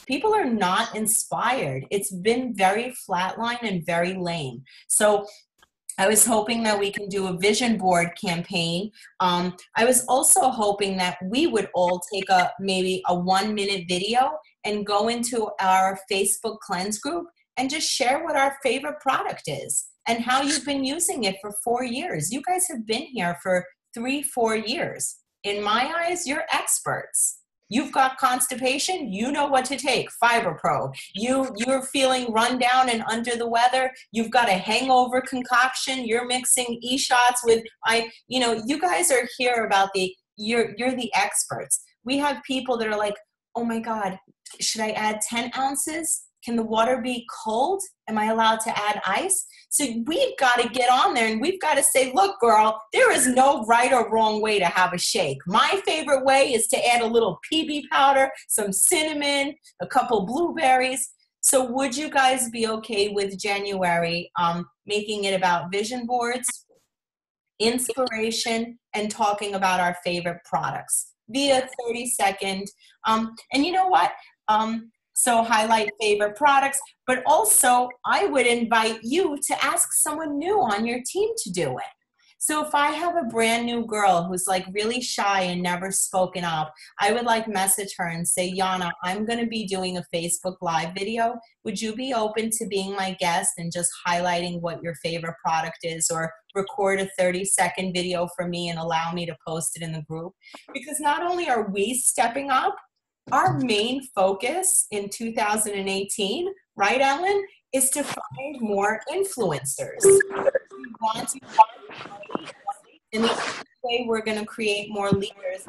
People are not inspired. It's been very flatline and very lame. So I was hoping that we can do a vision board campaign. I was also hoping that we would all take maybe a 1-minute video and go into our Facebook cleanse group and just share what our favorite product is and how you've been using it for 4 years. You guys have been here for 3-4 years. In my eyes, you're experts. You've got constipation, you know what to take, Fiber Pro. You're feeling run down and under the weather, you've got a hangover concoction, you're mixing e-shots with, you guys are here about you're the experts. We have people that are like, oh my God, should I add 10 ounces? Can the water be cold? Am I allowed to add ice? So we've got to get on there and we've got to say, look, girl, there is no right or wrong way to have a shake. My favorite way is to add a little PB powder, some cinnamon, a couple blueberries. So would you guys be okay with January making it about vision boards, inspiration, and talking about our favorite products via 30-second? And you know what? So highlight favorite products, but also I would invite you to ask someone new on your team to do it. So if I have a brand new girl who's like really shy and never spoken up, I would like message her and say, Yana, I'm going to be doing a Facebook Live video. Would you be open to being my guest and just highlighting what your favorite product is, or record a 30-second video for me and allow me to post it in the group? Because not only are we stepping up, our main focus in 2018, right, Ellen, is to find more influencers. We want to find, in the only way we're going to create more leaders.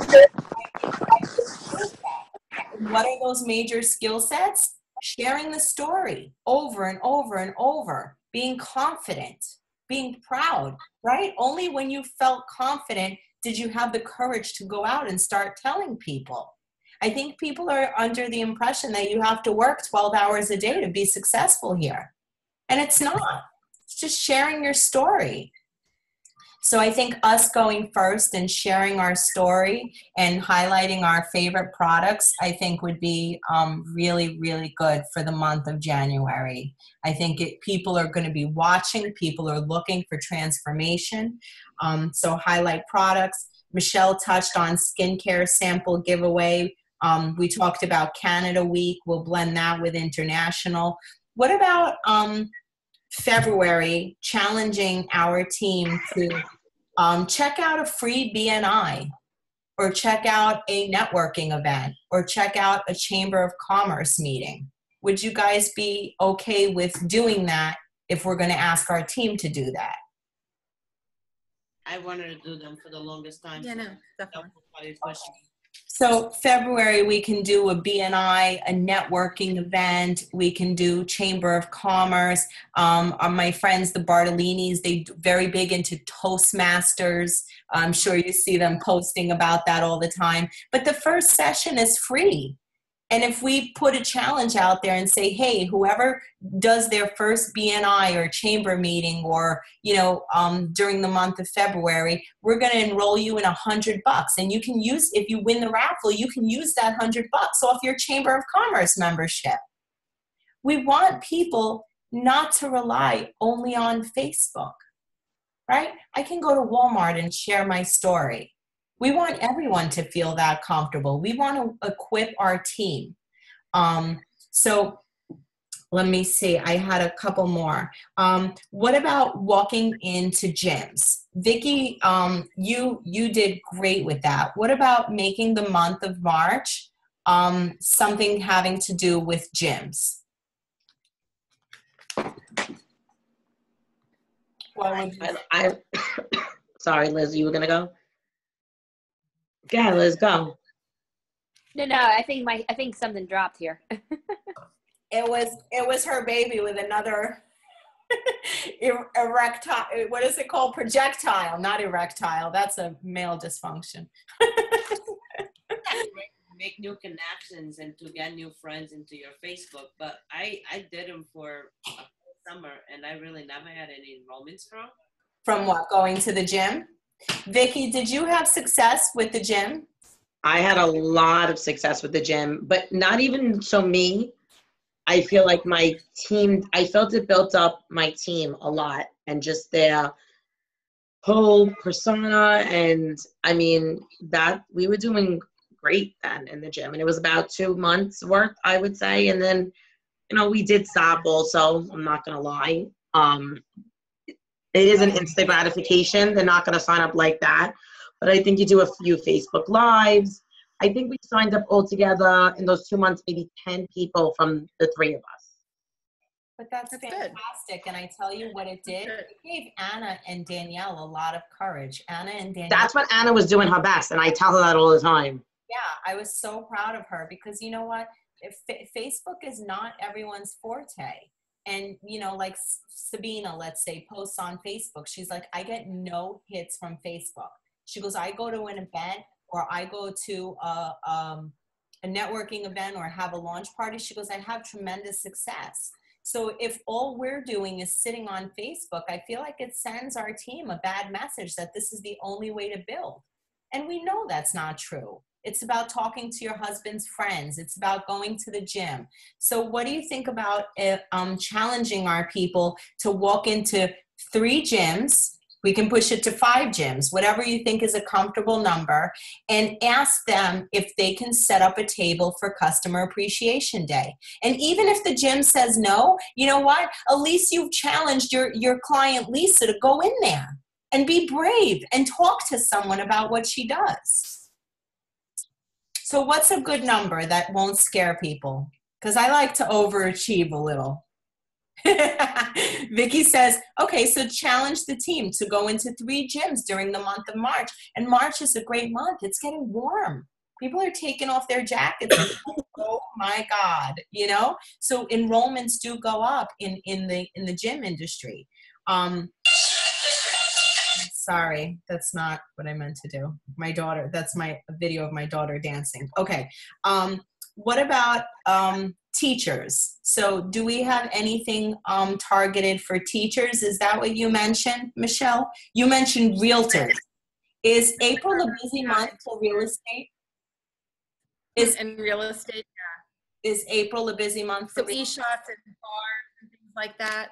What are those major skill sets? Sharing the story over and over and over, being confident, being proud, right? Only when you felt confident did you have the courage to go out and start telling people. I think people are under the impression that you have to work 12 hours a day to be successful here. And it's not. It's just sharing your story. So I think us going first and sharing our story and highlighting our favorite products, I think would be really, really good for the month of January. I think people are going to be watching. People are looking for transformation. So highlight products. Michelle touched on skincare sample giveaway. We talked about Canada Week. We'll blend that with international. What about February, challenging our team to check out a free BNI, or check out a networking event, or check out a Chamber of Commerce meeting? Would you guys be okay with doing that if we're going to ask our team to do that? I wanted to do them for the longest time. Yeah, no, That definitely. was probably pushing. So February, we can do a BNI, a networking event. We can do Chamber of Commerce. My friends, the Bartolinis, they very big into Toastmasters. I'm sure you see them posting about that all the time. But the first session is free. And if we put a challenge out there and say, hey, whoever does their first BNI or chamber meeting or, during the month of February, we're going to enroll you in $100. And you can use, if you win the raffle, you can use that $100 off your Chamber of Commerce membership. We want people not to rely only on Facebook, right? I can go to Walmart and share my story. We want everyone to feel that comfortable. We want to equip our team. So let me see. I had a couple more. What about walking into gyms? Vicki, you did great with that. What about making the month of March something having to do with gyms? I sorry, Liz, you were gonna go? Yeah, Liz, go. No, I think something dropped here. It was her baby with another erectile. What is it called? Projectile, not erectile. That's a male dysfunction. Make new connections and to get new friends into your Facebook. But I did them for a summer, and I really never had any enrollments from. From what? Going to the gym? Vicki, did you have success with the gym? I had a lot of success with the gym, but not even so me. I feel like my team, I felt it built up my team a lot and just their whole persona. And I mean, that we were doing great then in the gym. And it was about 2 months worth, I would say. And then, we did stop also. I'm not going to lie. It is an instant gratification. They're not going to sign up like that. But I think you do a few Facebook Lives. I think we signed up altogether in those 2 months, maybe 10 people from the 3 of us. But that's fantastic. And I tell you what it did. It gave Anna and Danielle a lot of courage. Anna and Danielle. That's when Anna was doing her best. And I tell her that all the time. Yeah, I was so proud of her because you know what? Facebook is not everyone's forte. And, like Sabina, let's say, posts on Facebook. She's like, I get no hits from Facebook. She goes, I go to an event or I go to a networking event or have a launch party. She goes, I have tremendous success. So if all we're doing is sitting on Facebook, I feel like it sends our team a bad message that this is the only way to build. And we know that's not true. It's about talking to your husband's friends. It's about going to the gym. So what do you think about challenging our people to walk into 3 gyms? We can push it to 5 gyms, whatever you think is a comfortable number, and ask them if they can set up a table for Customer Appreciation Day. And even if the gym says no, you know what? At least you've challenged your client, Lisa, to go in there and be brave and talk to someone about what she does. So what's a good number that won't scare people? Because I like to overachieve a little. Vicki says, okay, so challenge the team to go into 3 gyms during the month of March. And March is a great month. It's getting warm. People are taking off their jackets. Oh my God, So enrollments do go up in the gym industry. Sorry, that's not what I meant to do. My daughter, that's a video of my daughter dancing. Okay. What about teachers? So do we have anything targeted for teachers? Is that what you mentioned, Michelle? You mentioned realtors. Is April a busy month for real estate? In real estate, yeah. Is April a busy month for e-shots and bars and things like that?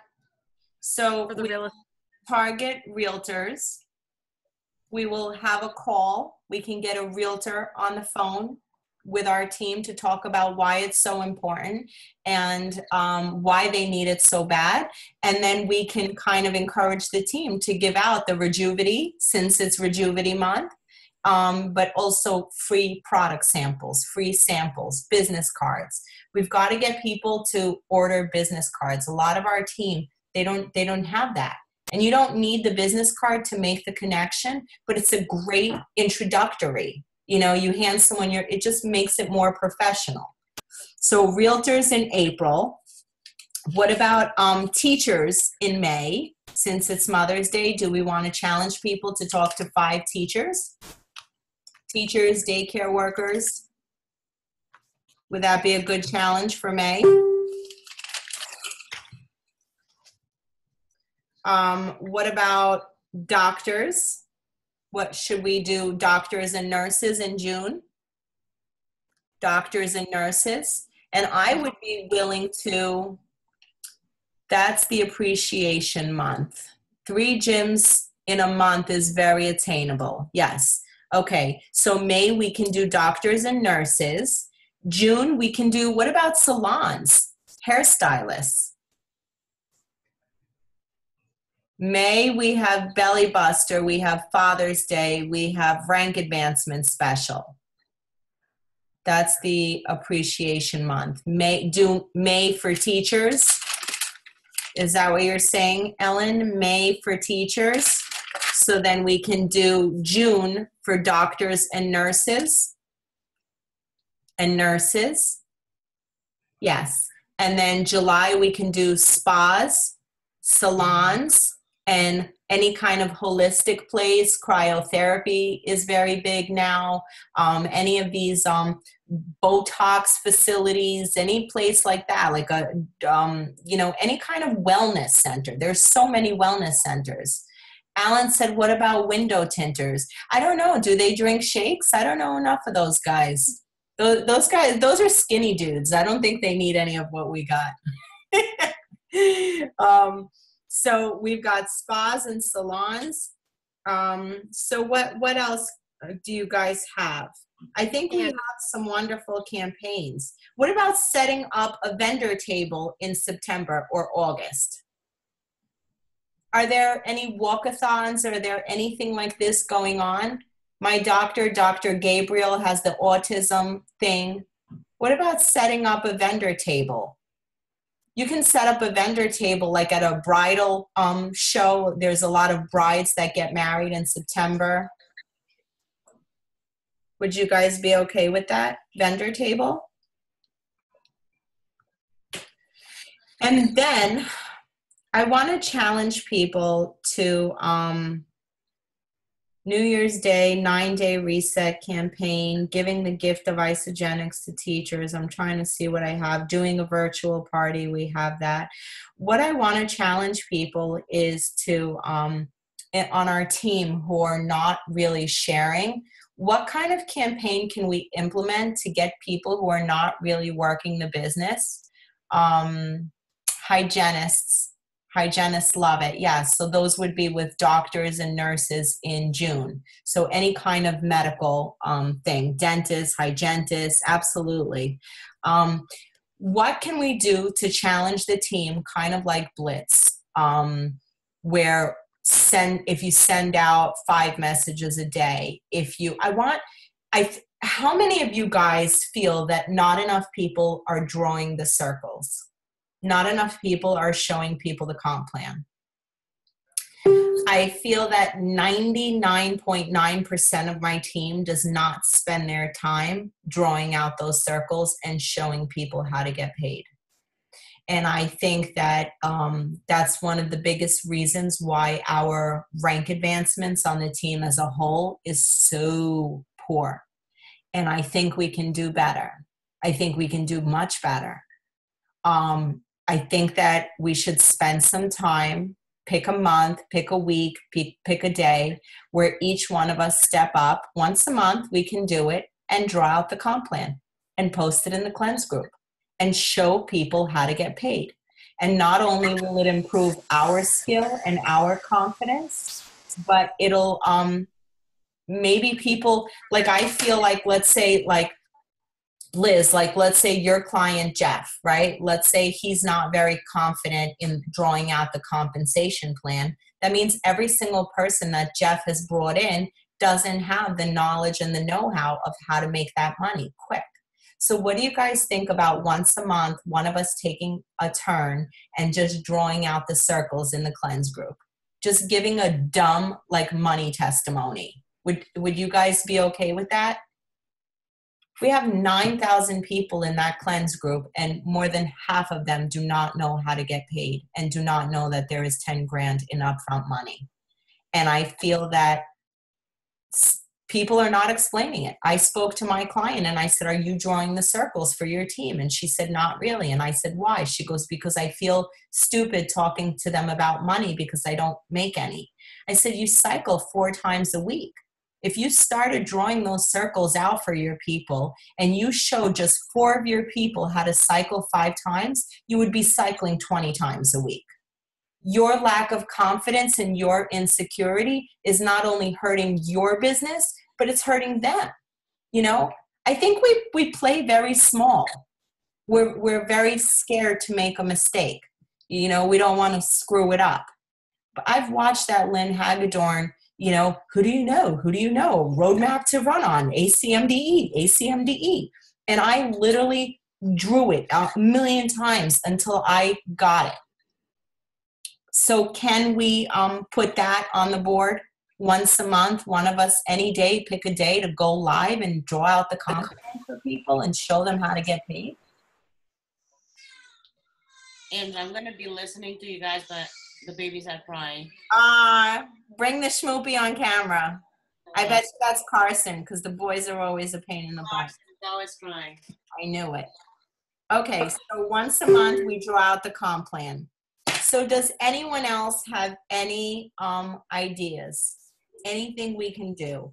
So for the real estate. Target realtors. We will have a call. We can get a realtor on the phone with our team to talk about why it's so important and why they need it so bad. And then we can kind of encourage the team to give out the Rejuvity, since it's Rejuvity month, but also free product samples, free samples, business cards. We've got to get people to order business cards. A lot of our team, they don't have that. And you don't need the business card to make the connection, but it's a great introductory. You know, you hand someone it just makes it more professional. So realtors in April. What about teachers in May? Since it's Mother's Day, do we want to challenge people to talk to 5 teachers? Teachers, daycare workers. Would that be a good challenge for May? What about doctors? What should we do? Doctors and nurses in June? Doctors and nurses. And I would be willing to, that's the appreciation month. 3 gyms in a month is very attainable. Yes. Okay. So May, we can do doctors and nurses. June, we can do, what about salons? Hairstylists. May, we have Belly Buster, we have Father's Day, we have Rank Advancement Special. That's the appreciation month. May for teachers. Is that what you're saying, Ellen? May for teachers. So then we can do June for doctors and nurses. Yes. And then July, we can do spas, salons, and any kind of holistic place. Cryotherapy is very big now. Any of these Botox facilities, any place like that, like a, any kind of wellness center. There's so many wellness centers. Alan said, what about window tinters? I don't know. Do they drink shakes? I don't know enough of those guys. Those guys, those are skinny dudes. I don't think they need any of what we got. So we've got spas and salons. So what else do you guys have? I think we have some wonderful campaigns. What about setting up a vendor table in September or August? Are there any walkathons? Are there anything like this going on? My doctor, Dr. Gabriel, has the autism thing. What about setting up a vendor table? You can set up a vendor table like at a bridal show. There's a lot of brides that get married in September. Would you guys be okay with that vendor table? And then I want to challenge people to New Year's Day, 9-day reset campaign, giving the gift of Isagenix to teachers. I'm trying to see what I have. Doing a virtual party, we have that. What I want to challenge people is to, on our team who are not really sharing, what kind of campaign can we implement to get people who are not really working the business? Hygienists love it. Yeah, so those would be with doctors and nurses in June. So any kind of medical thing, dentists, hygienists, absolutely. What can we do to challenge the team, kind of like Blitz, where if you send out 5 messages a day, how many of you guys feel that not enough people are drawing the circles? Not enough people are showing people the comp plan. I feel that 99.9% of my team does not spend their time drawing out those circles and showing people how to get paid. And I think that that's one of the biggest reasons why our rank advancements on the team as a whole is so poor. And I think we can do better. I think we can do much better. I think that we should spend some time, pick a month, pick a week, pick a day, where each one of us step up. Once a month, we can do it and draw out the comp plan and post it in the cleanse group and show people how to get paid. And not only will it improve our skill and our confidence, but it'll maybe people, like I feel like, let's say like Liz, like let's say your client Jeff, right? Let's say he's not very confident in drawing out the compensation plan. That means every single person that Jeff has brought in doesn't have the knowledge and the know-how of how to make that money quick. So what do you guys think about once a month, one of us taking a turn and just drawing out the circles in the cleanse group? just giving a dumb like money testimony. Would you guys be okay with that? We have 9,000 people in that cleanse group, and more than half of them do not know how to get paid and do not know that there is 10 grand in upfront money. And I feel that people are not explaining it. I spoke to my client and I said, are you drawing the circles for your team? And she said, not really. And I said, why? She goes, because I feel stupid talking to them about money because I don't make any. I said, you cycle 4 times a week. If you started drawing those circles out for your people and you showed just 4 of your people how to cycle 5 times, you would be cycling 20 times a week. Your lack of confidence and your insecurity is not only hurting your business, but it's hurting them. You know, I think we play very small. We're very scared to make a mistake. You know, we don't want to screw it up. But I've watched that Lynn Hagedorn, you know, who do you know? Who do you know? Roadmap to run on, ACMDE, ACMDE. And I literally drew it a million times until I got it. So can we put that on the board once a month? One of us, any day, pick a day to go live and draw out the content for people and show them how to get paid? And I'm going to be listening to you guys, but the babies are crying. Bring the schmoopy on camera. I bet you that's Carson, because the boys are always a pain in the butt. Carson's always crying. I knew it. Okay, so once a month we draw out the comp plan. So does anyone else have any ideas? Anything we can do?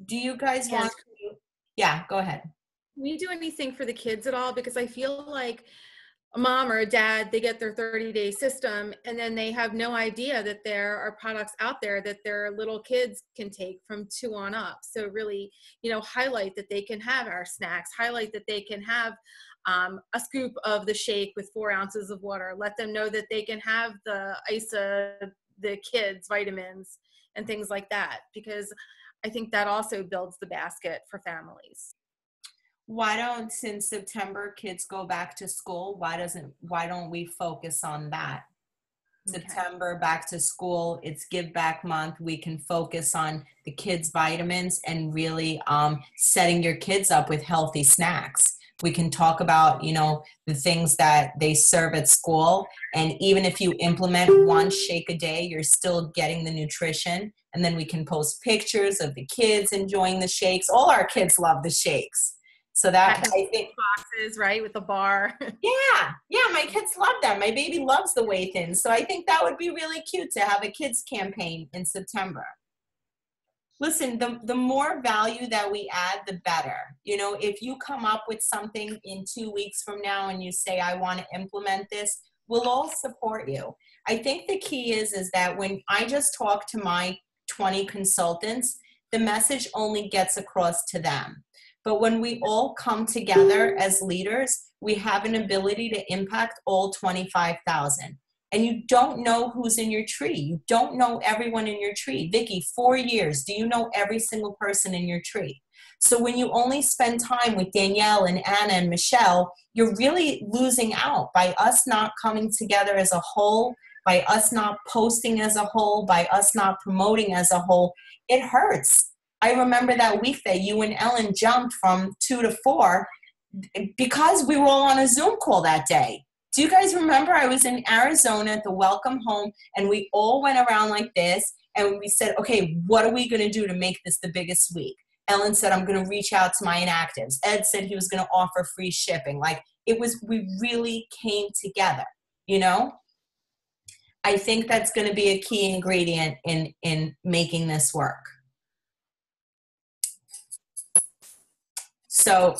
Do you guys want to? Yeah, go ahead. Can we do anything for the kids at all? Because I feel like a mom or a dad, they get their 30-day system and then they have no idea that there are products out there that their little kids can take from 2 on up. So really, you know, highlight that they can have our snacks, highlight that they can have a scoop of the shake with 4 ounces of water. Let them know that they can have the ISA, the kids vitamins and things like that, because I think that also builds the basket for families. Why don't, since September kids go back to school, why don't we focus on that? Okay. September back to school, it's give back month. We can focus on the kids' vitamins and really setting your kids up with healthy snacks. We can talk about, you know, the things that they serve at school. And even if you implement 1 shake a day, you're still getting the nutrition. And then we can post pictures of the kids enjoying the shakes. All our kids love the shakes. So that, I think, boxes, right, with the bar. Yeah, my kids love that. My baby loves the Way Thins. So I think that would be really cute to have a kids campaign in September. Listen, the more value that we add, the better. You know, if you come up with something in 2 weeks from now and you say, I want to implement this, we'll all support you. I think the key is that when I just talk to my 20 consultants, the message only gets across to them. But when we all come together as leaders, we have an ability to impact all 25,000. And you don't know who's in your tree. You don't know everyone in your tree. Vicki, 4 years, do you know every single person in your tree? So when you only spend time with Danielle and Anna and Michelle, you're really losing out by us not coming together as a whole, by us not posting as a whole, by us not promoting as a whole. It hurts. I remember that week that you and Ellen jumped from 2 to 4 because we were all on a Zoom call that day. Do you guys remember I was in Arizona at the Welcome Home and we all went around like this and we said, okay, what are we going to do to make this the biggest week? Ellen said, I'm going to reach out to my inactives. Ed said he was going to offer free shipping. Like we really came together, you know? I think that's going to be a key ingredient in making this work. So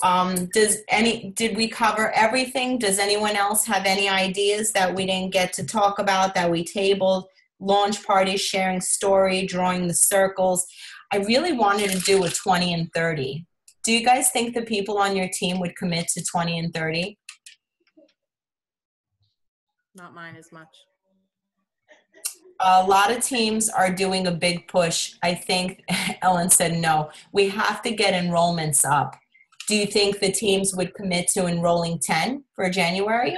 did we cover everything? Does anyone else have any ideas that we didn't get to talk about, that we tabled? Launch parties, sharing story, drawing the circles. I really wanted to do a 20 and 30. Do you guys think the people on your team would commit to 20 and 30? Not mine as much. A lot of teams are doing a big push. I think Ellen said no. We have to get enrollments up. Do you think the teams would commit to enrolling 10 for January?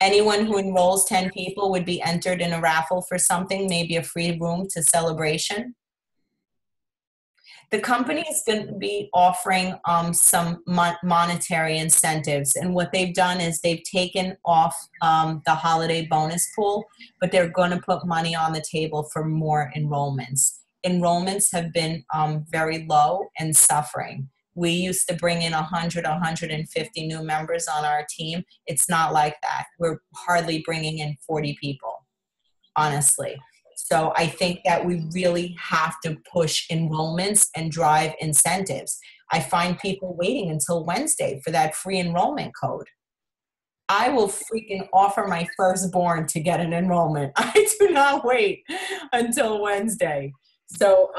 Anyone who enrolls 10 people would be entered in a raffle for something, maybe a free room to celebration. The company is going to be offering some monetary incentives. And what they've done is they've taken off the holiday bonus pool, but they're going to put money on the table for more enrollments. Enrollments have been very low and suffering. We used to bring in 100, 150 new members on our team. It's not like that. We're hardly bringing in 40 people, honestly. So I think that we really have to push enrollments and drive incentives. I find people waiting until Wednesday for that free enrollment code. I will freaking offer my firstborn to get an enrollment. I do not wait until Wednesday. So,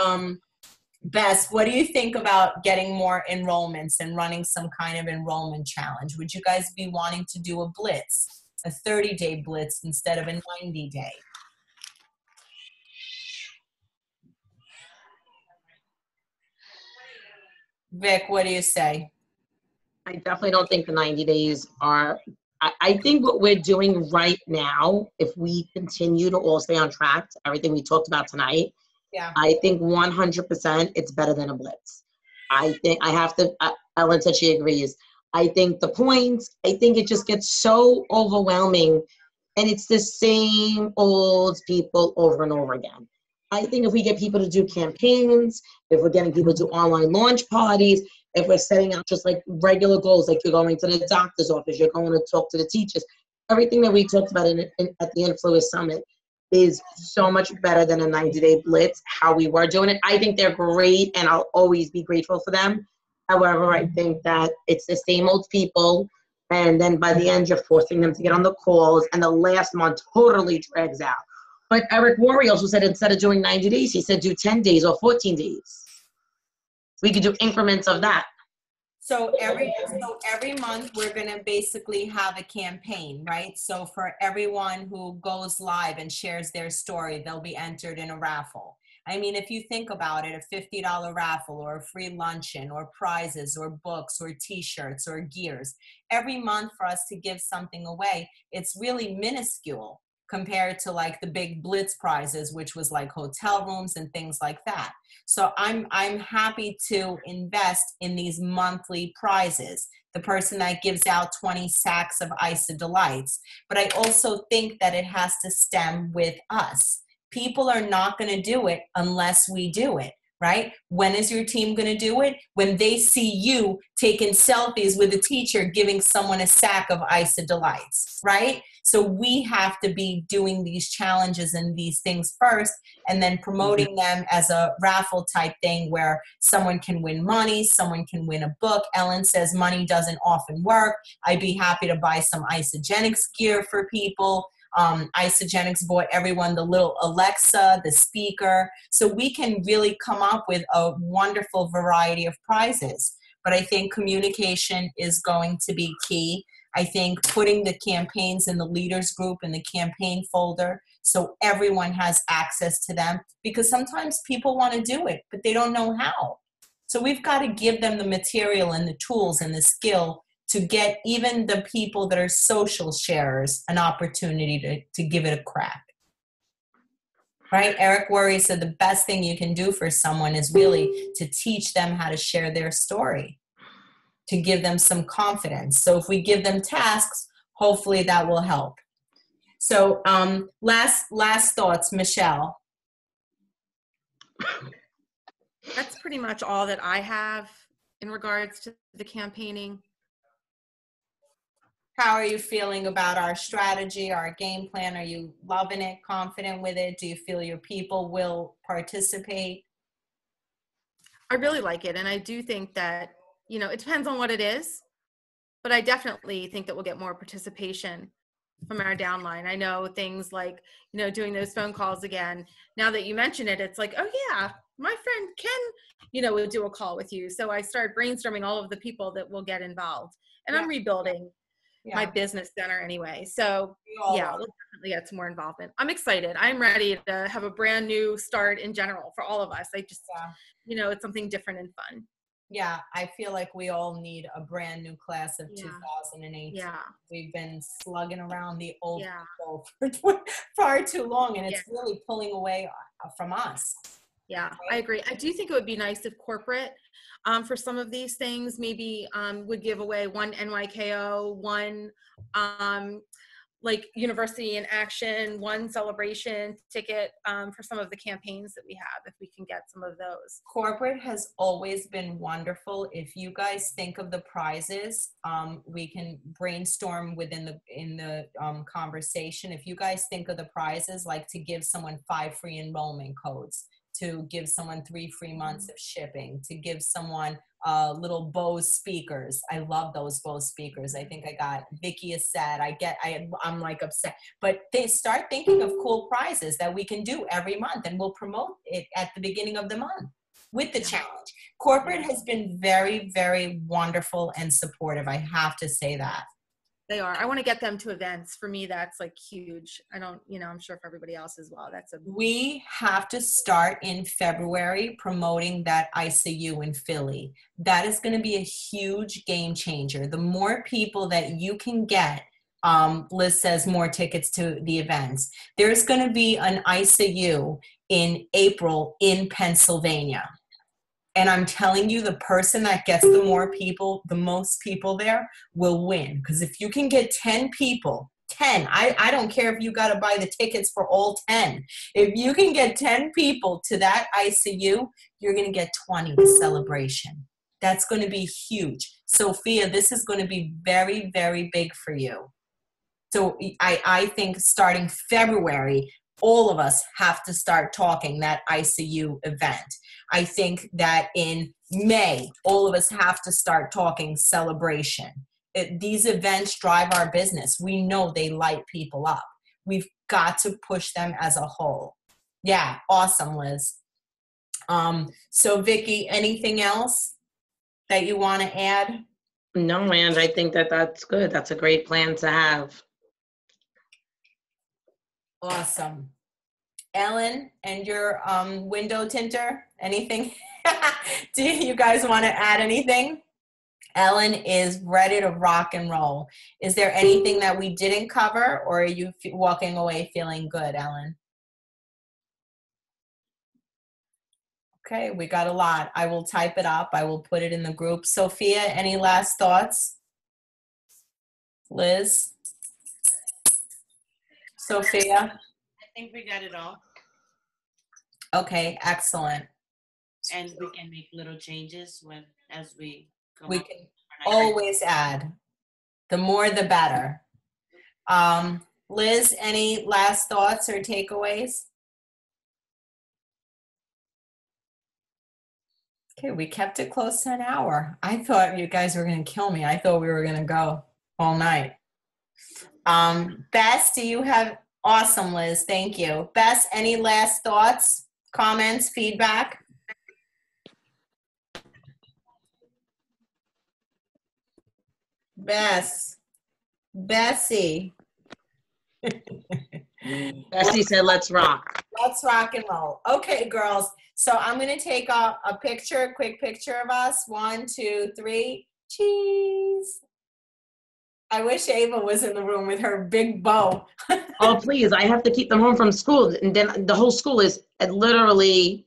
Bess, what do you think about getting more enrollments and running some kind of enrollment challenge? Would you guys be wanting to do a blitz, a 30-day blitz instead of a 90-day? Vic, what do you say? I definitely don't think the 90 days are, I think what we're doing right now, if we continue to all stay on track to everything we talked about tonight, Yeah. I think 100% it's better than a blitz. I think I have to, Ellen said she agrees. I think the points, I think it just gets so overwhelming and it's the same old people over and over again. I think if we get people to do campaigns, if we're getting people to do online launch parties, if we're setting out just like regular goals, like you're going to the doctor's office, you're going to talk to the teachers, everything that we talked about at the Influence Summit is so much better than a 90-day blitz, how we were doing it. I think they're great, and I'll always be grateful for them. However, I think that it's the same old people, and then by the end, you're forcing them to get on the calls, and the last month totally drags out. But Eric Worre also said instead of doing 90 days, he said do 10 days or 14 days. We could do increments of that. So every month we're going to basically have a campaign, right? So for everyone who goes live and shares their story, they'll be entered in a raffle. I mean, if you think about it, a $50 raffle or a free luncheon or prizes or books or t-shirts or gears, every month for us to give something away, it's really minuscule compared to like the big blitz prizes, which was like hotel rooms and things like that. So I'm happy to invest in these monthly prizes. The person that gives out 20 sacks of Isa Delights. But I also think that it has to stem with us. People are not going to do it unless we do it, right? When is your team going to do it? When they see you taking selfies with a teacher giving someone a sack of Isa Delights, right? So we have to be doing these challenges and these things first and then promoting them as a raffle type thing where someone can win money, someone can win a book. Ellen says money doesn't often work. I'd be happy to buy some Isagenix gear for people. Isagenix bought everyone the little Alexa, the speaker. So we can really come up with a wonderful variety of prizes. But I think communication is going to be key. I think putting the campaigns in the leaders group in the campaign folder so everyone has access to them, because sometimes people want to do it, but they don't know how. So we've got to give them the material and the tools and the skill to get even the people that are social sharers an opportunity to give it a crack. Right? Eric Worre said the best thing you can do for someone is really to teach them how to share their story, to give them some confidence. So if we give them tasks, hopefully that will help. So last thoughts, Michelle. That's pretty much all that I have in regards to the campaigning. How are you feeling about our strategy, our game plan? Are you loving it, confident with it? Do you feel your people will participate? I really like it. And I do think that, you know, it depends on what it is, but I definitely think that we'll get more participation from our downline. I know things like, you know, doing those phone calls again. Now that you mention it, it's like, oh yeah, my friend Ken, you know, will do a call with you. So I started brainstorming all of the people that will get involved, and I'm rebuilding my business center anyway. So yeah, we'll definitely get some more involvement. I'm excited. I'm ready to have a brand new start in general for all of us. I just, you know, it's something different and fun. Yeah, I feel like we all need a brand new class of Yeah. 2018. Yeah. We've been slugging around the old Yeah. people for far too long, and it's really pulling away from us. Yeah, I agree. I do think it would be nice if corporate, for some of these things, maybe would give away one NYKO, one like University in Action, one celebration ticket for some of the campaigns that we have, if we can get some of those. Corporate has always been wonderful. If you guys think of the prizes, we can brainstorm within the conversation. If you guys think of the prizes, like to give someone 5 free enrollment codes, to give someone 3 free months of shipping, to give someone little Bose speakers. I love those Bose speakers. I think I got Vicky a set. I'm like upset, but they start thinking of cool prizes that we can do every month, and we'll promote it at the beginning of the month with the challenge. Corporate has been very, very wonderful and supportive. I have to say that. They are. I want to get them to events. For me, that's like huge. I don't, I'm sure for everybody else as well. We have to start in February promoting that ICU in Philly. That is going to be a huge game changer. The more people that you can get, Liz says more tickets to the events. There's going to be an ICU in April in Pennsylvania. And I'm telling you, the person that gets the most people there will win. Because if you can get 10 people, 10, I don't care if you got to buy the tickets for all 10. If you can get 10 people to that ICU, you're going to get 20 to celebration. That's going to be huge. Sophia, this is going to be very, very big for you. So I think starting February, all of us have to start talking that ICU event. I think that in May, all of us have to start talking celebration. These events drive our business. We know they light people up. We've got to push them as a whole. Yeah, awesome, Liz. So Vicky, anything else that you want to add? No, and I think that's good. That's a great plan to have. Awesome. Ellen and your window tinter, anything? Do you guys want to add anything? Ellen is ready to rock and roll. Is there anything that we didn't cover, or are you walking away feeling good, Ellen? Okay, we got a lot. I will type it up. I will put it in the group. Sophia, any last thoughts? Liz? Sophia? I think we got it all. Okay, excellent. And we can make little changes as we come We up. can always add. The more, the better. Liz, any last thoughts or takeaways? Okay, we kept it close to an hour. I thought you guys were going to kill me. I thought we were going to go all night. Bess, do you have... Awesome, Liz. Thank you. Bess, any last thoughts, comments, feedback? Bessie. Bessie said, let's rock. Let's rock and roll. Okay, girls. So I'm going to take a quick picture of us. 1, 2, 3. Cheese. I wish Ava was in the room with her big bow. Oh, please. I have to keep them home from school. And then the whole school is literally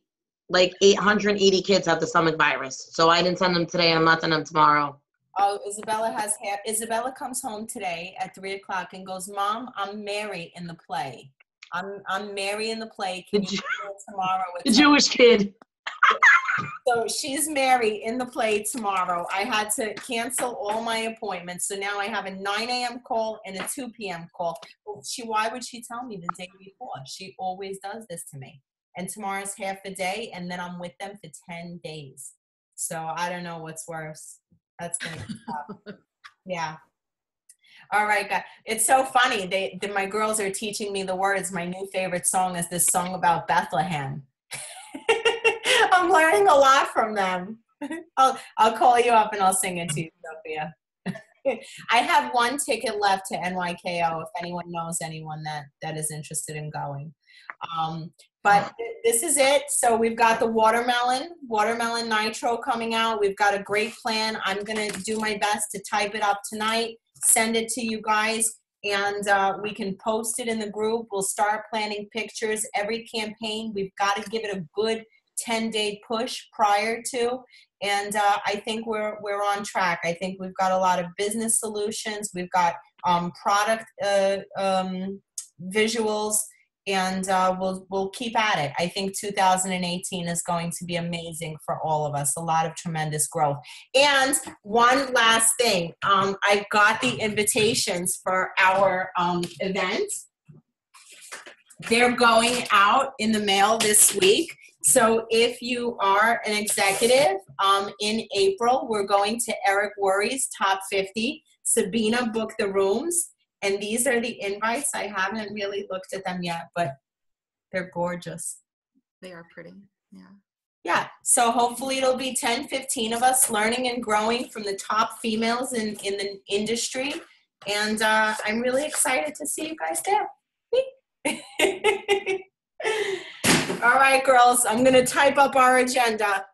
like 880 kids have the stomach virus. So I didn't send them today. I'm not sending them tomorrow. Oh, Isabella comes home today at 3:00 and goes, Mom, I'm Mary in the play. I'm Mary in the play. Can you do it tomorrow? The Jewish kid. So she's Mary in the play tomorrow. I had to cancel all my appointments. So now I have a 9 a.m. call and a 2 p.m. call. Why would she tell me the day before? She always does this to me. And tomorrow's half a day, and then I'm with them for 10 days. So I don't know what's worse. That's going to be tough. Yeah. All right, guys. It's so funny. My girls are teaching me the words. My new favorite song is this song about Bethlehem. I'm learning a lot from them. I'll call you up and I'll sing it to you, Sophia. I have 1 ticket left to NYKO if anyone knows anyone that is interested in going. But this is it. So we've got the watermelon nitro coming out. We've got a great plan. I'm going to do my best to type it up tonight, send it to you guys, and we can post it in the group. We'll start planning pictures. Every campaign, we've got to give it a good 10-day push prior to. And I think we're on track. I think we've got a lot of business solutions. We've got product visuals, and we'll keep at it. I think 2018 is going to be amazing for all of us. A lot of tremendous growth. And one last thing, I got the invitations for our event. They're going out in the mail this week. So if you are an executive, in April, we're going to Eric Worre's Top 50. Sabina booked the rooms. And these are the invites. I haven't really looked at them yet, but they're gorgeous. They are pretty, yeah. Yeah, so hopefully it'll be 10, 15 of us learning and growing from the top females in the industry. And I'm really excited to see you guys there. All right, girls, I'm going to type up our agenda.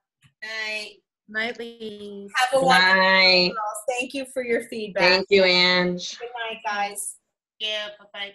Night. Nightly. Have a wonderful Bye. girls. Thank you for your feedback. Thank you, Ange. Good night, guys. Yeah, bye-bye.